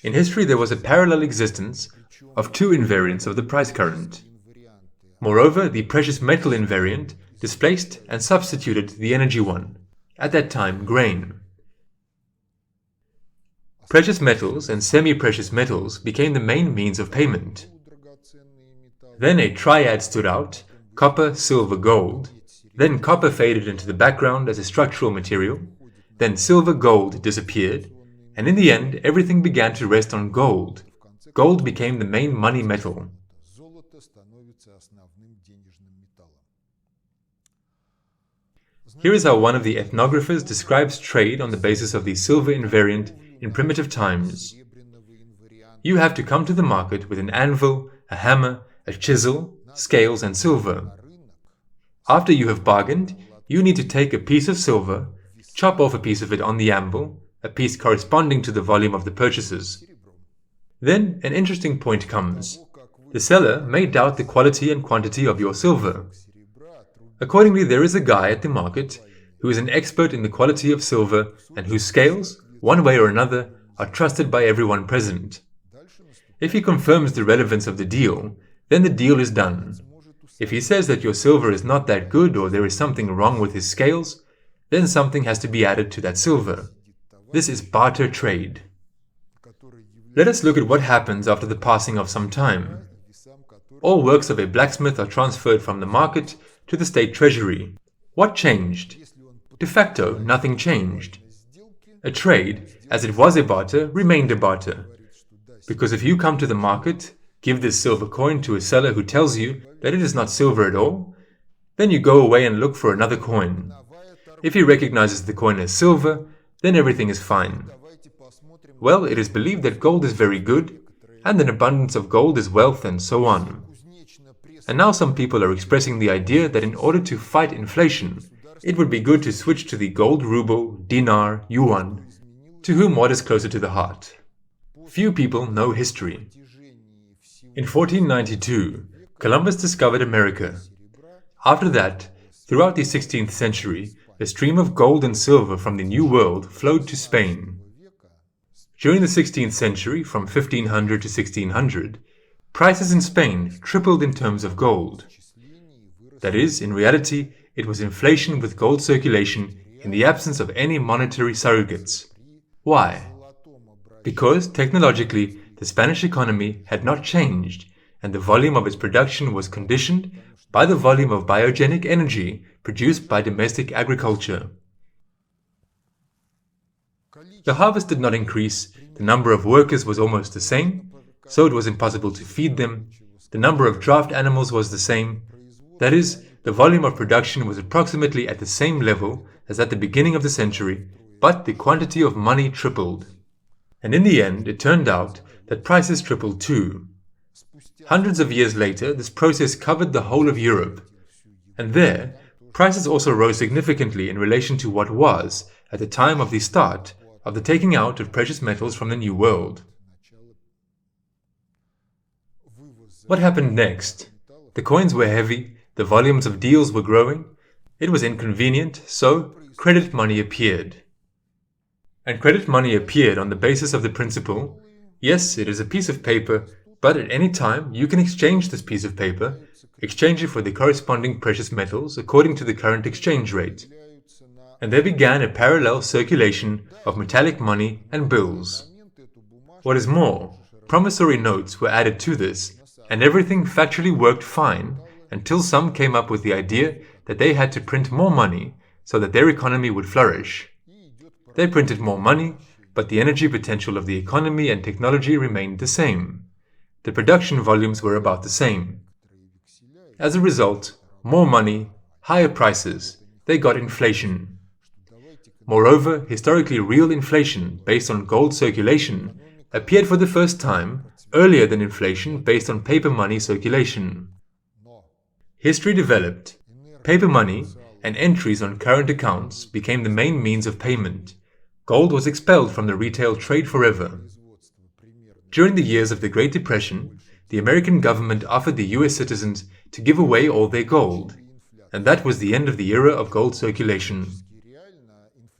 In history, there was a parallel existence of two invariants of the price current. Moreover, the precious metal invariant displaced and substituted the energy one, at that time grain. Precious metals and semi-precious metals became the main means of payment. Then a triad stood out, copper, silver, gold. Then copper faded into the background as a structural material. Then silver, gold disappeared. And in the end, everything began to rest on gold. Gold became the main money metal. Here is how one of the ethnographers describes trade on the basis of the silver invariant in primitive times. You have to come to the market with an anvil, a hammer, a chisel, scales, and silver. After you have bargained, you need to take a piece of silver, chop off a piece of it on the anvil, a piece corresponding to the volume of the purchases. Then an interesting point comes. The seller may doubt the quality and quantity of your silver. Accordingly, there is a guy at the market who is an expert in the quality of silver and whose scales, one way or another, are trusted by everyone present. If he confirms the relevance of the deal, then the deal is done. If he says that your silver is not that good or there is something wrong with his scales, then something has to be added to that silver. This is barter trade. Let us look at what happens after the passing of some time. All works of a blacksmith are transferred from the market to the state treasury. What changed? De facto, nothing changed. A trade, as it was a barter, remained a barter. Because if you come to the market, give this silver coin to a seller who tells you that it is not silver at all, then you go away and look for another coin. If he recognizes the coin as silver, then everything is fine. Well, it is believed that gold is very good, and an abundance of gold is wealth, and so on. And now some people are expressing the idea that in order to fight inflation, it would be good to switch to the gold ruble, dinar, yuan, to whom what is closer to the heart. Few people know history. In 1492, Columbus discovered America. After that, throughout the 16th century, a stream of gold and silver from the New World flowed to Spain. During the 16th century, from 1500 to 1600, prices in Spain tripled in terms of gold. That is, in reality, it was inflation with gold circulation in the absence of any monetary surrogates. Why? Because, technologically, the Spanish economy had not changed, and the volume of its production was conditioned by the volume of biogenic energy produced by domestic agriculture. The harvest did not increase, the number of workers was almost the same, so it was impossible to feed them. The number of draft animals was the same. That is, the volume of production was approximately at the same level as at the beginning of the century, but the quantity of money tripled. And in the end, it turned out that prices tripled too. Hundreds of years later, this process covered the whole of Europe. And there, prices also rose significantly in relation to what was, at the time of the start, of the taking out of precious metals from the New World. What happened next? The coins were heavy, the volumes of deals were growing, it was inconvenient, so credit money appeared. And credit money appeared on the basis of the principle, yes, it is a piece of paper, but at any time you can exchange this piece of paper, exchange it for the corresponding precious metals according to the current exchange rate. And there began a parallel circulation of metallic money and bills. What is more, promissory notes were added to this, and everything factually worked fine until some came up with the idea that they had to print more money so that their economy would flourish. They printed more money, but the energy potential of the economy and technology remained the same. The production volumes were about the same. As a result, more money, higher prices, they got inflation. Moreover, historically real inflation based on gold circulation appeared for the first time earlier than inflation based on paper money circulation. History developed. Paper money and entries on current accounts became the main means of payment. Gold was expelled from the retail trade forever. During the years of the Great Depression, the American government offered the US citizens to give away all their gold, and that was the end of the era of gold circulation.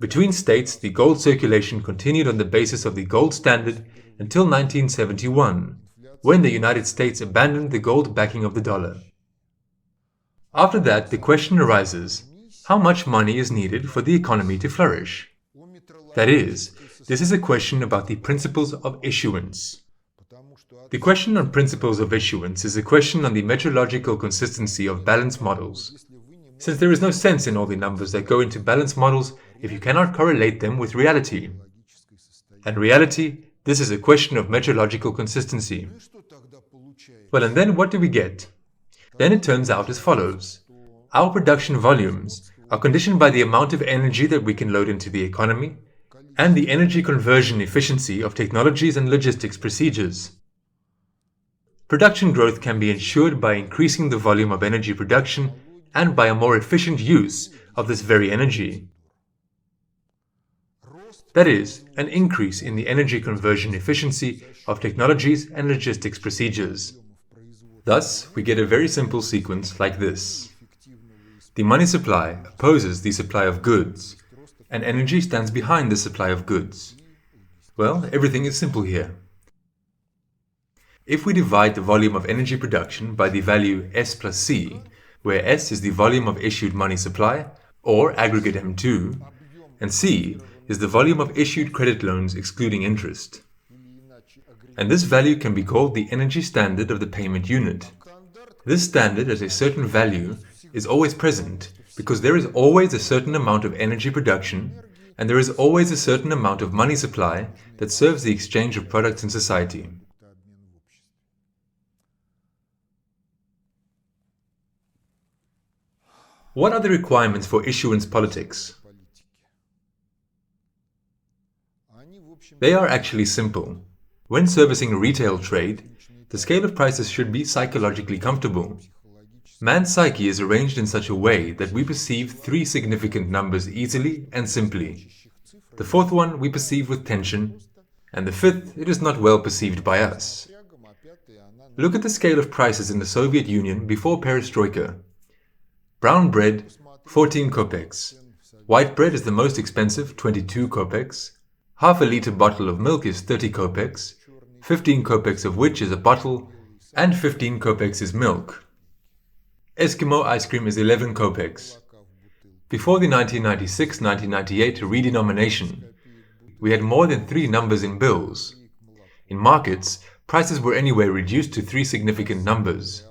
Between states, the gold circulation continued on the basis of the gold standard until 1971, when the United States abandoned the gold backing of the dollar. After that, the question arises, how much money is needed for the economy to flourish? That is, this is a question about the principles of issuance. The question on principles of issuance is a question on the metrological consistency of balance models, since there is no sense in all the numbers that go into balance models if you cannot correlate them with reality. And reality, this is a question of metrological consistency. Well, and then what do we get? Then it turns out as follows. Our production volumes are conditioned by the amount of energy that we can load into the economy and the energy conversion efficiency of technologies and logistics procedures. Production growth can be ensured by increasing the volume of energy production and by a more efficient use of this very energy. That is, an increase in the energy conversion efficiency of technologies and logistics procedures. Thus, we get a very simple sequence like this. The money supply opposes the supply of goods, and energy stands behind the supply of goods. Well, everything is simple here. If we divide the volume of energy production by the value S plus C, where S is the volume of issued money supply, or aggregate M2, and C is the volume of issued credit loans excluding interest. And this value can be called the energy standard of the payment unit. This standard at a certain value is always present because there is always a certain amount of energy production and there is always a certain amount of money supply that serves the exchange of products in society. What are the requirements for issuance politics? They are actually simple. When servicing retail trade, the scale of prices should be psychologically comfortable. Man's psyche is arranged in such a way that we perceive three significant numbers easily and simply. The fourth one we perceive with tension, and the fifth it is not well perceived by us. Look at the scale of prices in the Soviet Union before perestroika. Brown bread, 14 kopecks. White bread is the most expensive, 22 kopecks. Half a liter bottle of milk is 30 kopecks, 15 kopecks of which is a bottle, and 15 kopecks is milk. Eskimo ice cream is 11 kopecks. Before the 1996-1998 redenomination, we had more than 3 numbers in bills. In markets, prices were anyway reduced to 3 significant numbers.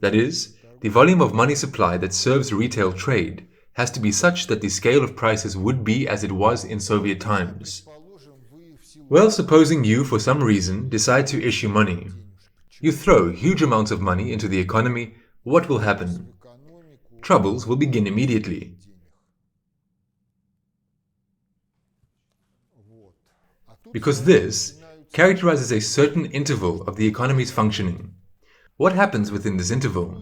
That is, the volume of money supply that serves retail trade has to be such that the scale of prices would be as it was in Soviet times. Well, supposing you, for some reason, decide to issue money. You throw huge amounts of money into the economy, what will happen? Troubles will begin immediately. Because this characterizes a certain interval of the economy's functioning. What happens within this interval?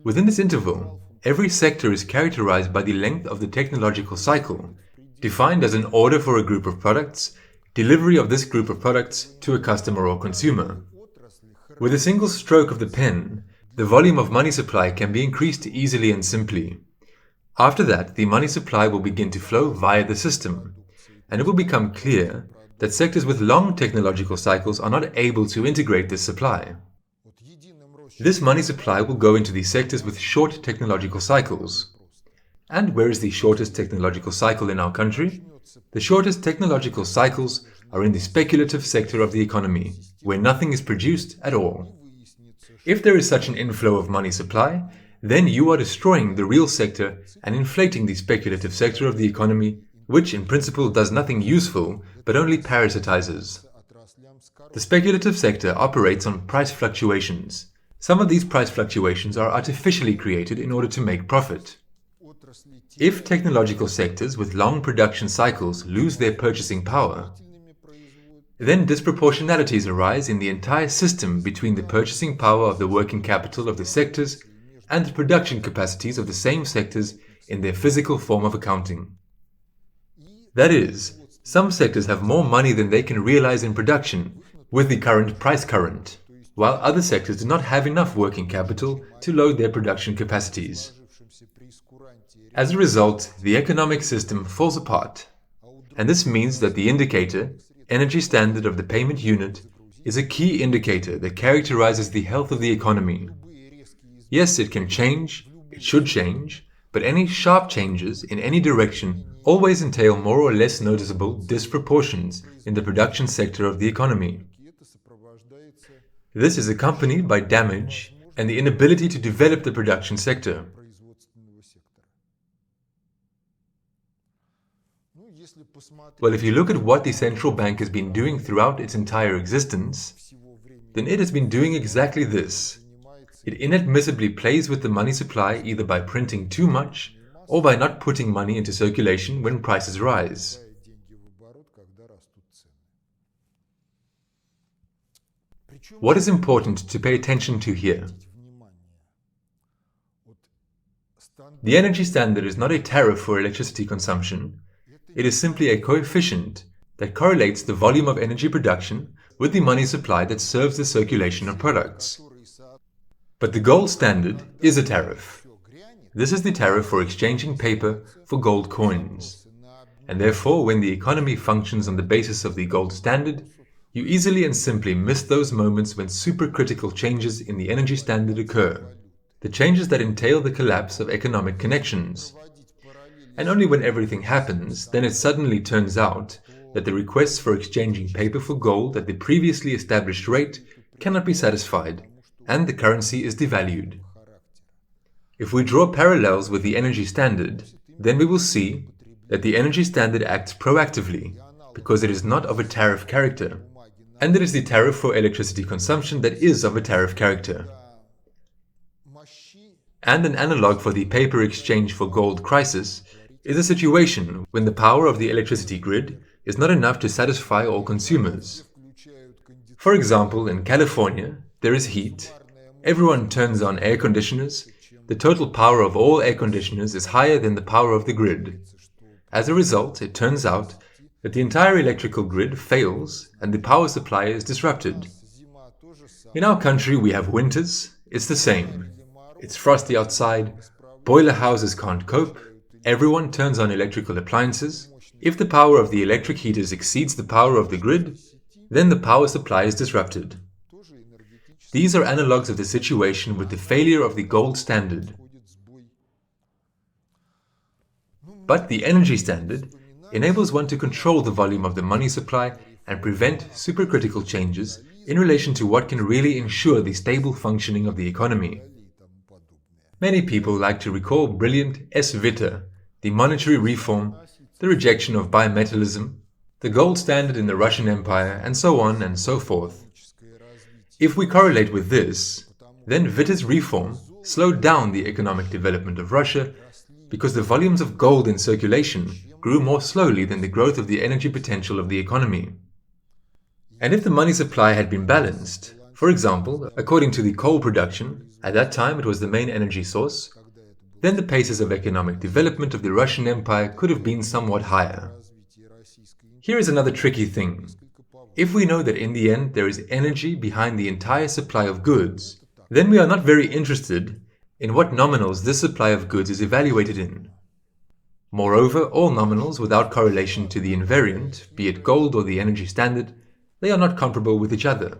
Within this interval, every sector is characterized by the length of the technological cycle, defined as an order for a group of products, delivery of this group of products to a customer or consumer. With a single stroke of the pen, the volume of money supply can be increased easily and simply. After that, the money supply will begin to flow via the system, and it will become clear that sectors with long technological cycles are not able to integrate this supply. This money supply will go into the sectors with short technological cycles. And where is the shortest technological cycle in our country? The shortest technological cycles are in the speculative sector of the economy, where nothing is produced at all. If there is such an inflow of money supply, then you are destroying the real sector and inflating the speculative sector of the economy, which in principle does nothing useful, but only parasitizes. The speculative sector operates on price fluctuations. Some of these price fluctuations are artificially created in order to make profit. If technological sectors with long production cycles lose their purchasing power, then disproportionalities arise in the entire system between the purchasing power of the working capital of the sectors and the production capacities of the same sectors in their physical form of accounting. That is, some sectors have more money than they can realize in production with the current price current, while other sectors do not have enough working capital to load their production capacities. As a result, the economic system falls apart, and this means that the indicator, energy standard of the payment unit, is a key indicator that characterizes the health of the economy. Yes, it can change, it should change, but any sharp changes in any direction always entail more or less noticeable disproportions in the production sector of the economy. This is accompanied by damage and the inability to develop the production sector. Well, if you look at what the central bank has been doing throughout its entire existence, then it has been doing exactly this. It inadmissibly plays with the money supply either by printing too much or by not putting money into circulation when prices rise. What is important to pay attention to here? The energy standard is not a tariff for electricity consumption. It is simply a coefficient that correlates the volume of energy production with the money supply that serves the circulation of products. But the gold standard is a tariff. This is the tariff for exchanging paper for gold coins. And therefore, when the economy functions on the basis of the gold standard, you easily and simply miss those moments when supercritical changes in the energy standard occur, the changes that entail the collapse of economic connections. And only when everything happens, then it suddenly turns out that the requests for exchanging paper for gold at the previously established rate cannot be satisfied, and the currency is devalued. If we draw parallels with the energy standard, then we will see that the energy standard acts proactively, because it is not of a tariff character, and it is the tariff for electricity consumption that is of a tariff character. And an analog for the paper exchange for gold crisis is a situation when the power of the electricity grid is not enough to satisfy all consumers. For example, in California, there is heat, everyone turns on air conditioners, the total power of all air conditioners is higher than the power of the grid. As a result, it turns out that the entire electrical grid fails and the power supply is disrupted. In our country we have winters, it's the same. It's frosty outside, boiler houses can't cope, everyone turns on electrical appliances. If the power of the electric heaters exceeds the power of the grid, then the power supply is disrupted. These are analogues of the situation with the failure of the gold standard. But the energy standard enables one to control the volume of the money supply and prevent supercritical changes in relation to what can really ensure the stable functioning of the economy. Many people like to recall brilliant S. Witte, the monetary reform, the rejection of bimetallism, the gold standard in the Russian Empire, and so on and so forth. If we correlate with this, then Witte's reform slowed down the economic development of Russia because the volumes of gold in circulation grew more slowly than the growth of the energy potential of the economy. And if the money supply had been balanced, for example, according to the coal production, at that time it was the main energy source, then the paces of economic development of the Russian Empire could have been somewhat higher. Here is another tricky thing. If we know that in the end there is energy behind the entire supply of goods, then we are not very interested in what nominals this supply of goods is evaluated in. Moreover, all nominals without correlation to the invariant, be it gold or the energy standard, they are not comparable with each other.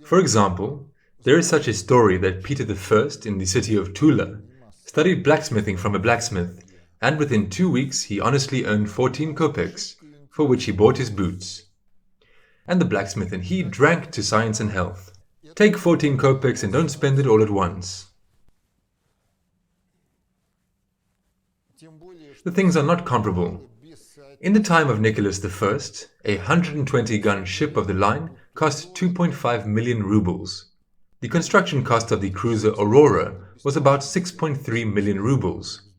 For example, there is such a story that Peter I in the city of Tula studied blacksmithing from a blacksmith, and within 2 weeks he honestly earned 14 kopecks, for which he bought his boots. And the blacksmith and he drank to science and health. Take 14 kopecks and don't spend it all at once. The things are not comparable. In the time of Nicholas I, a 120-gun ship of the line cost 2.5 million rubles. The construction cost of the cruiser Aurora was about 6.3 million rubles.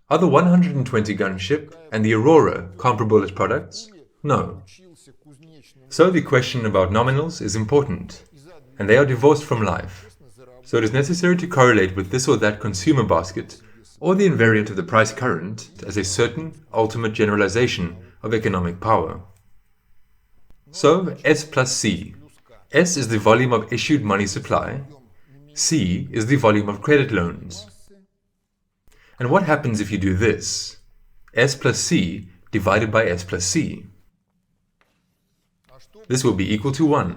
Are the 120-gun ship and the Aurora comparable as products? No. So the question about nominals is important, and they are divorced from life. So it is necessary to correlate with this or that consumer basket, or the invariant of the price current, as a certain ultimate generalization of economic power. So, S plus C. S is the volume of issued money supply. C is the volume of credit loans. And what happens if you do this? S plus C divided by S plus C. This will be equal to 1.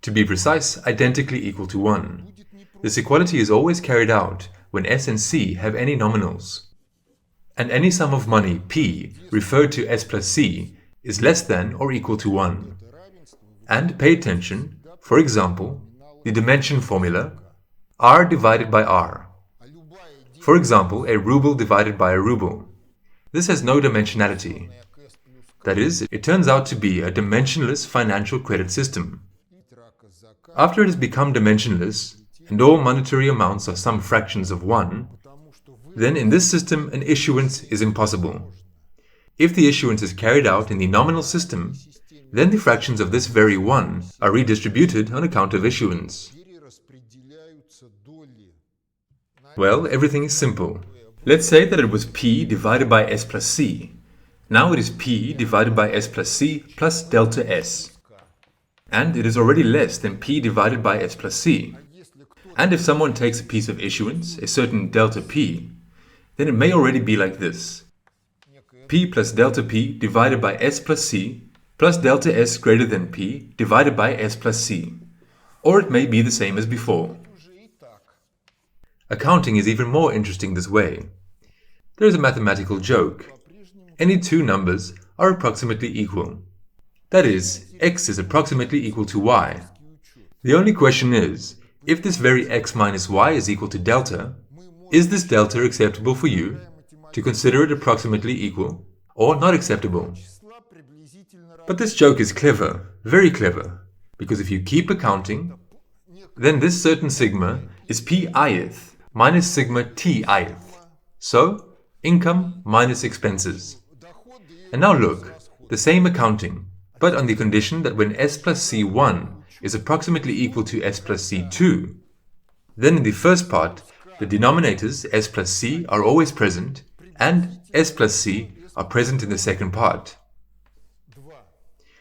To be precise, identically equal to 1. This equality is always carried out when S and C have any nominals. And any sum of money, P, referred to S plus C, is less than or equal to 1. And pay attention, for example, the dimension formula, R divided by R. For example, a ruble divided by a ruble. This has no dimensionality. That is, it turns out to be a dimensionless financial credit system. After it has become dimensionless, and all monetary amounts are some fractions of 1, then in this system an issuance is impossible. If the issuance is carried out in the nominal system, then the fractions of this very 1 are redistributed on account of issuance. Well, everything is simple. Let's say that it was P divided by S plus C. Now it is P divided by S plus C plus delta S. And it is already less than P divided by S plus C. And if someone takes a piece of issuance, a certain delta P, then it may already be like this. P plus delta P divided by S plus C plus delta S greater than P divided by S plus C. Or it may be the same as before. Accounting is even more interesting this way. There is a mathematical joke. Any two numbers are approximately equal. That is, x is approximately equal to y. The only question is, if this very x minus y is equal to delta, is this delta acceptable for you, to consider it approximately equal, or not acceptable? But this joke is clever, very clever, because if you keep accounting, then this certain sigma is p ith minus sigma t ith. So, income minus expenses. And now look, the same accounting, but on the condition that when S plus C1 is approximately equal to S plus C2, then in the first part, the denominators S plus C are always present, and S plus C are present in the second part.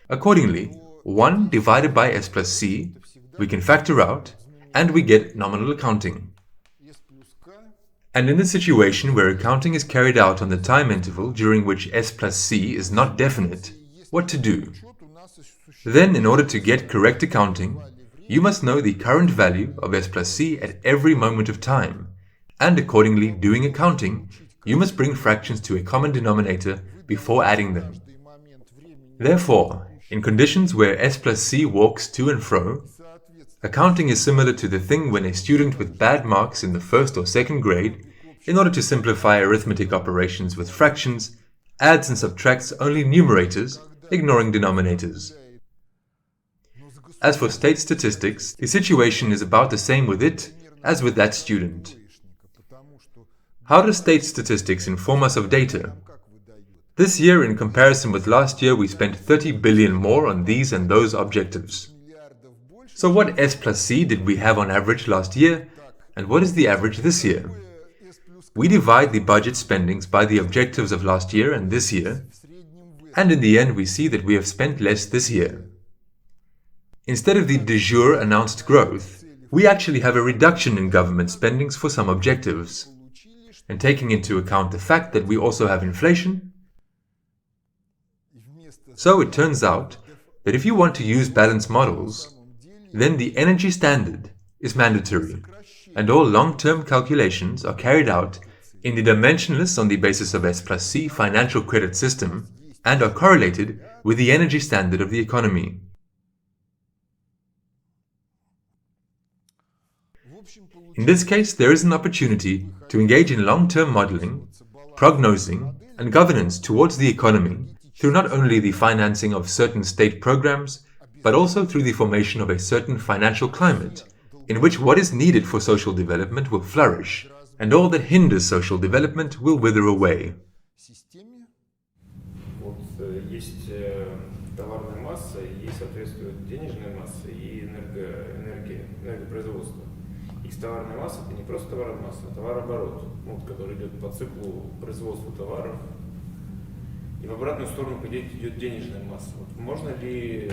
Accordingly, 1 divided by S plus C, we can factor out, and we get nominal accounting. And in the situation where accounting is carried out on the time interval during which S plus C is not definite, what to do? Then, in order to get correct accounting, you must know the current value of S plus C at every moment of time, and accordingly, doing accounting, you must bring fractions to a common denominator before adding them. Therefore, in conditions where S plus C walks to and fro, accounting is similar to the thing when a student with bad marks in the first or second grade, in order to simplify arithmetic operations with fractions, adds and subtracts only numerators, ignoring denominators. As for state statistics, the situation is about the same with it as with that student. How does state statistics inform us of data? This year, in comparison with last year, we spent 30 billion more on these and those objectives. So what S plus C did we have on average last year? And what is the average this year? We divide the budget spendings by the objectives of last year and this year, and in the end we see that we have spent less this year. Instead of the de jure announced growth, we actually have a reduction in government spendings for some objectives. And taking into account the fact that we also have inflation, so it turns out that if you want to use balanced models, then the energy standard is mandatory, and all long-term calculations are carried out in the dimensionless on the basis of S+C financial credit system and are correlated with the energy standard of the economy. In this case, there is an opportunity to engage in long-term modeling, prognosing, and governance towards the economy through not only the financing of certain state programs, but also through the formation of a certain financial climate in which what is needed for social development will flourish, and all that hinders social development will wither away. Есть товарная масса, ей соответствует денежная масса и энергопроизводство. Есть товарная масса, это не просто товарная масса, а товарооборот, который идет по циклу производства товаров. И в обратную сторону идет денежная масса. Можно ли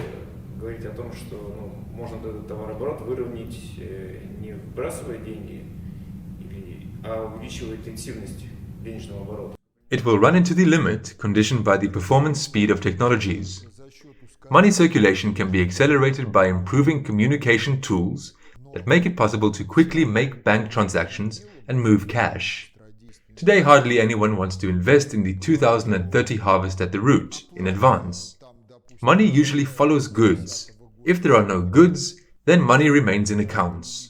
говорить о том, что можно этот товарооборот выровнять, не вбрасывая деньги, а увеличивая интенсивность денежного оборота? It will run into the limit conditioned by the performance speed of technologies. Money circulation can be accelerated by improving communication tools that make it possible to quickly make bank transactions and move cash. Today, hardly anyone wants to invest in the 2030 harvest at the root in advance. Money usually follows goods. If there are no goods, then money remains in accounts.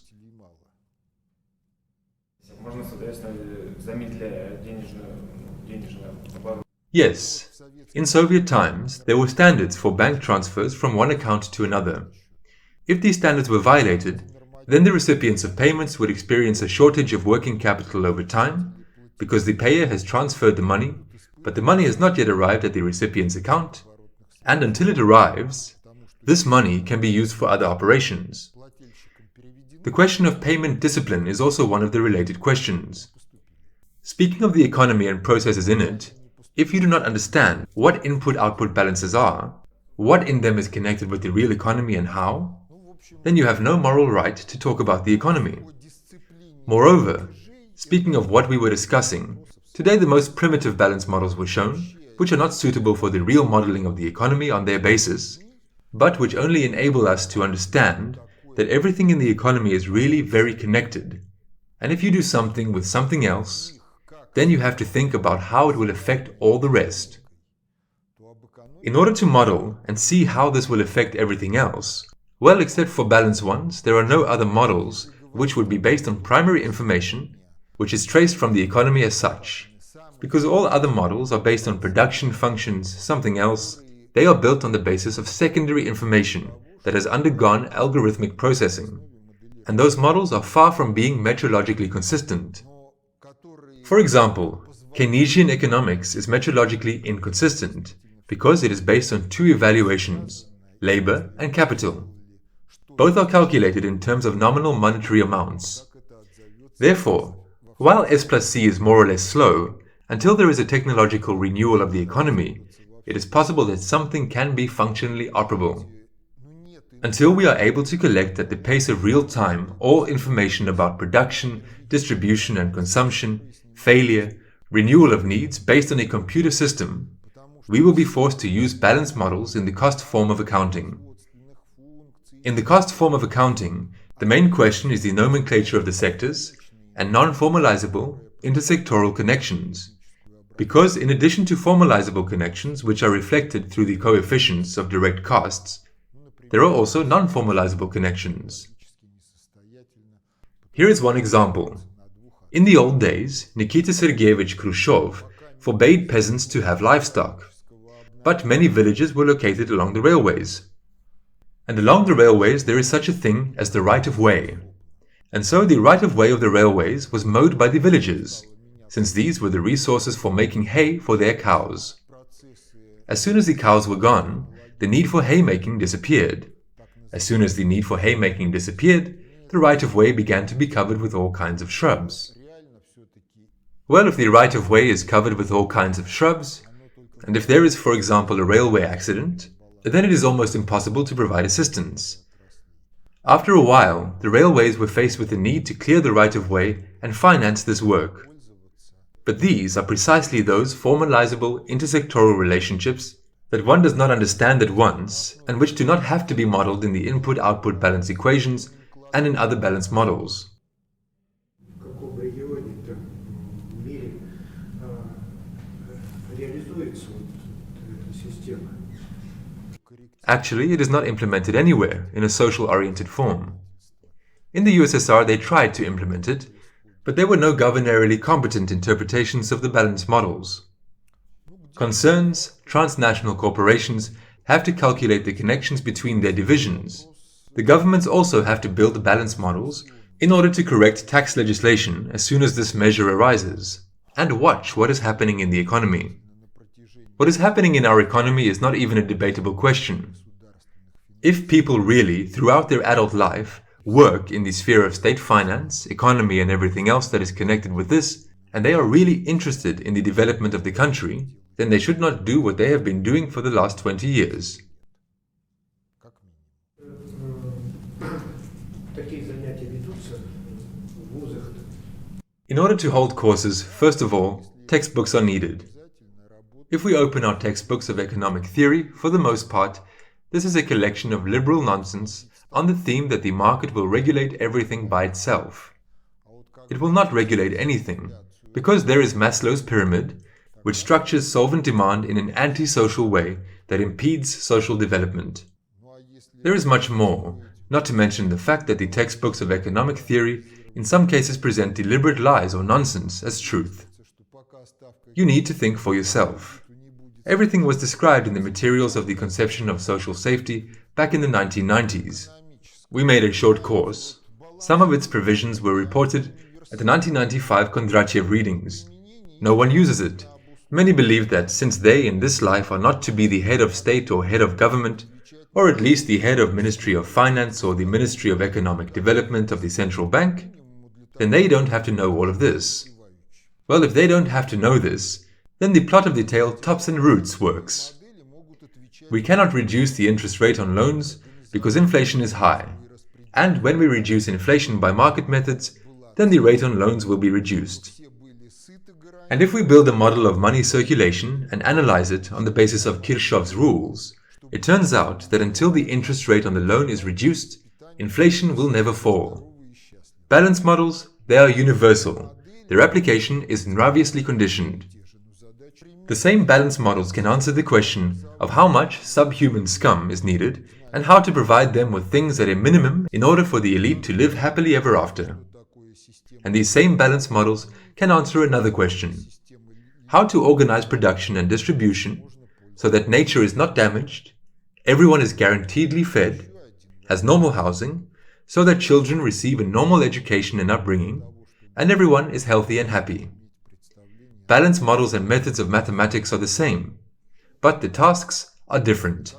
Yes, in Soviet times, there were standards for bank transfers from one account to another. If these standards were violated, then the recipients of payments would experience a shortage of working capital over time, because the payer has transferred the money, but the money has not yet arrived at the recipient's account, and until it arrives, this money can be used for other operations. The question of payment discipline is also one of the related questions. Speaking of the economy and processes in it, if you do not understand what input-output balances are, what in them is connected with the real economy and how, then you have no moral right to talk about the economy. Moreover, speaking of what we were discussing, today the most primitive balance models were shown, which are not suitable for the real modeling of the economy on their basis, but which only enable us to understand that everything in the economy is really very connected, and if you do something with something else, then you have to think about how it will affect all the rest. In order to model and see how this will affect everything else, well, except for balanced ones, there are no other models which would be based on primary information, which is traced from the economy as such. Because all other models are based on production functions, something else, they are built on the basis of secondary information that has undergone algorithmic processing. And those models are far from being metrologically consistent. For example, Keynesian economics is metrologically inconsistent because it is based on two evaluations, labor and capital. Both are calculated in terms of nominal monetary amounts. Therefore, while S+C is more or less slow, until there is a technological renewal of the economy, it is possible that something can be functionally operable. Until we are able to collect at the pace of real time all information about production, distribution and consumption, failure, renewal of needs based on a computer system, we will be forced to use balanced models in the cost form of accounting. In the cost form of accounting, the main question is the nomenclature of the sectors and non-formalizable intersectoral connections. Because in addition to formalizable connections which are reflected through the coefficients of direct costs, there are also non-formalizable connections. Here is one example. In the old days, Nikita Sergeyevich Khrushchev forbade peasants to have livestock, but many villages were located along the railways. And along the railways there is such a thing as the right-of-way. And so the right-of-way of the railways was mowed by the villagers, since these were the resources for making hay for their cows. As soon as the cows were gone, the need for haymaking disappeared. As soon as the need for haymaking disappeared, the right-of-way began to be covered with all kinds of shrubs. Well, if the right-of-way is covered with all kinds of shrubs, and if there is, for example, a railway accident, then it is almost impossible to provide assistance. After a while, the railways were faced with the need to clear the right-of-way and finance this work. But these are precisely those formalizable intersectoral relationships that one does not understand at once and which do not have to be modeled in the input-output balance equations and in other balance models. Actually, it is not implemented anywhere in a social-oriented form. In the USSR, they tried to implement it, but there were no governorially competent interpretations of the balance models. Concerns, transnational corporations have to calculate the connections between their divisions. The governments also have to build balance models in order to correct tax legislation as soon as this measure arises, and watch what is happening in the economy. What is happening in our economy is not even a debatable question. If people really, throughout their adult life, work in the sphere of state finance, economy and everything else that is connected with this, and they are really interested in the development of the country, then they should not do what they have been doing for the last 20 years. In order to hold courses, first of all, textbooks are needed. If we open our textbooks of economic theory, for the most part, this is a collection of liberal nonsense on the theme that the market will regulate everything by itself. It will not regulate anything, because there is Maslow's pyramid, which structures solvent demand in an anti-social way that impedes social development. There is much more, not to mention the fact that the textbooks of economic theory in some cases present deliberate lies or nonsense as truth. You need to think for yourself. Everything was described in the materials of the conception of social safety back in the 1990s. We made a short course. Some of its provisions were reported at the 1995 Kondratiev readings. No one uses it. Many believe that since they in this life are not to be the head of state or head of government, or at least the head of Ministry of Finance or the Ministry of Economic Development of the Central Bank, then they don't have to know all of this. Well, if they don't have to know this, then the plot of the tale Tops and Roots works. We cannot reduce the interest rate on loans because inflation is high, and when we reduce inflation by market methods, then the rate on loans will be reduced. And if we build a model of money circulation and analyze it on the basis of Kirchhoff's rules, it turns out that until the interest rate on the loan is reduced, inflation will never fall. Balance models, they are universal. Their application is Nraviously conditioned. The same balance models can answer the question of how much subhuman scum is needed and how to provide them with things at a minimum in order for the elite to live happily ever after. And these same balance models can answer another question: how to organize production and distribution so that nature is not damaged, everyone is guaranteedly fed, has normal housing, so that children receive a normal education and upbringing, and everyone is healthy and happy. Balance models and methods of mathematics are the same, but the tasks are different.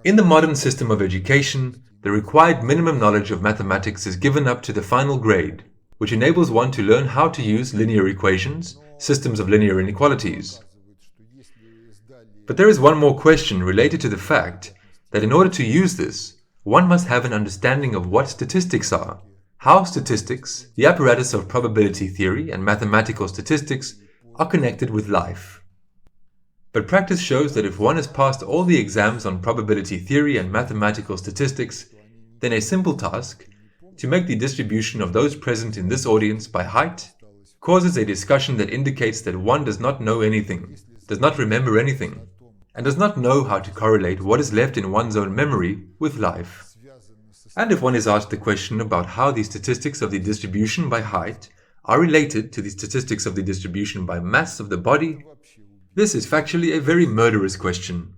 In the modern system of education, the required minimum knowledge of mathematics is given up to the final grade, which enables one to learn how to use linear equations, systems of linear inequalities. But there is one more question related to the fact that in order to use this, one must have an understanding of what statistics are, how statistics, the apparatus of probability theory and mathematical statistics, are connected with life. But practice shows that if one has passed all the exams on probability theory and mathematical statistics, then a simple task, to make the distribution of those present in this audience by height, causes a discussion that indicates that one does not know anything, does not remember anything, and does not know how to correlate what is left in one's own memory with life. And if one is asked the question about how the statistics of the distribution by height are related to the statistics of the distribution by mass of the body, this is factually a very murderous question.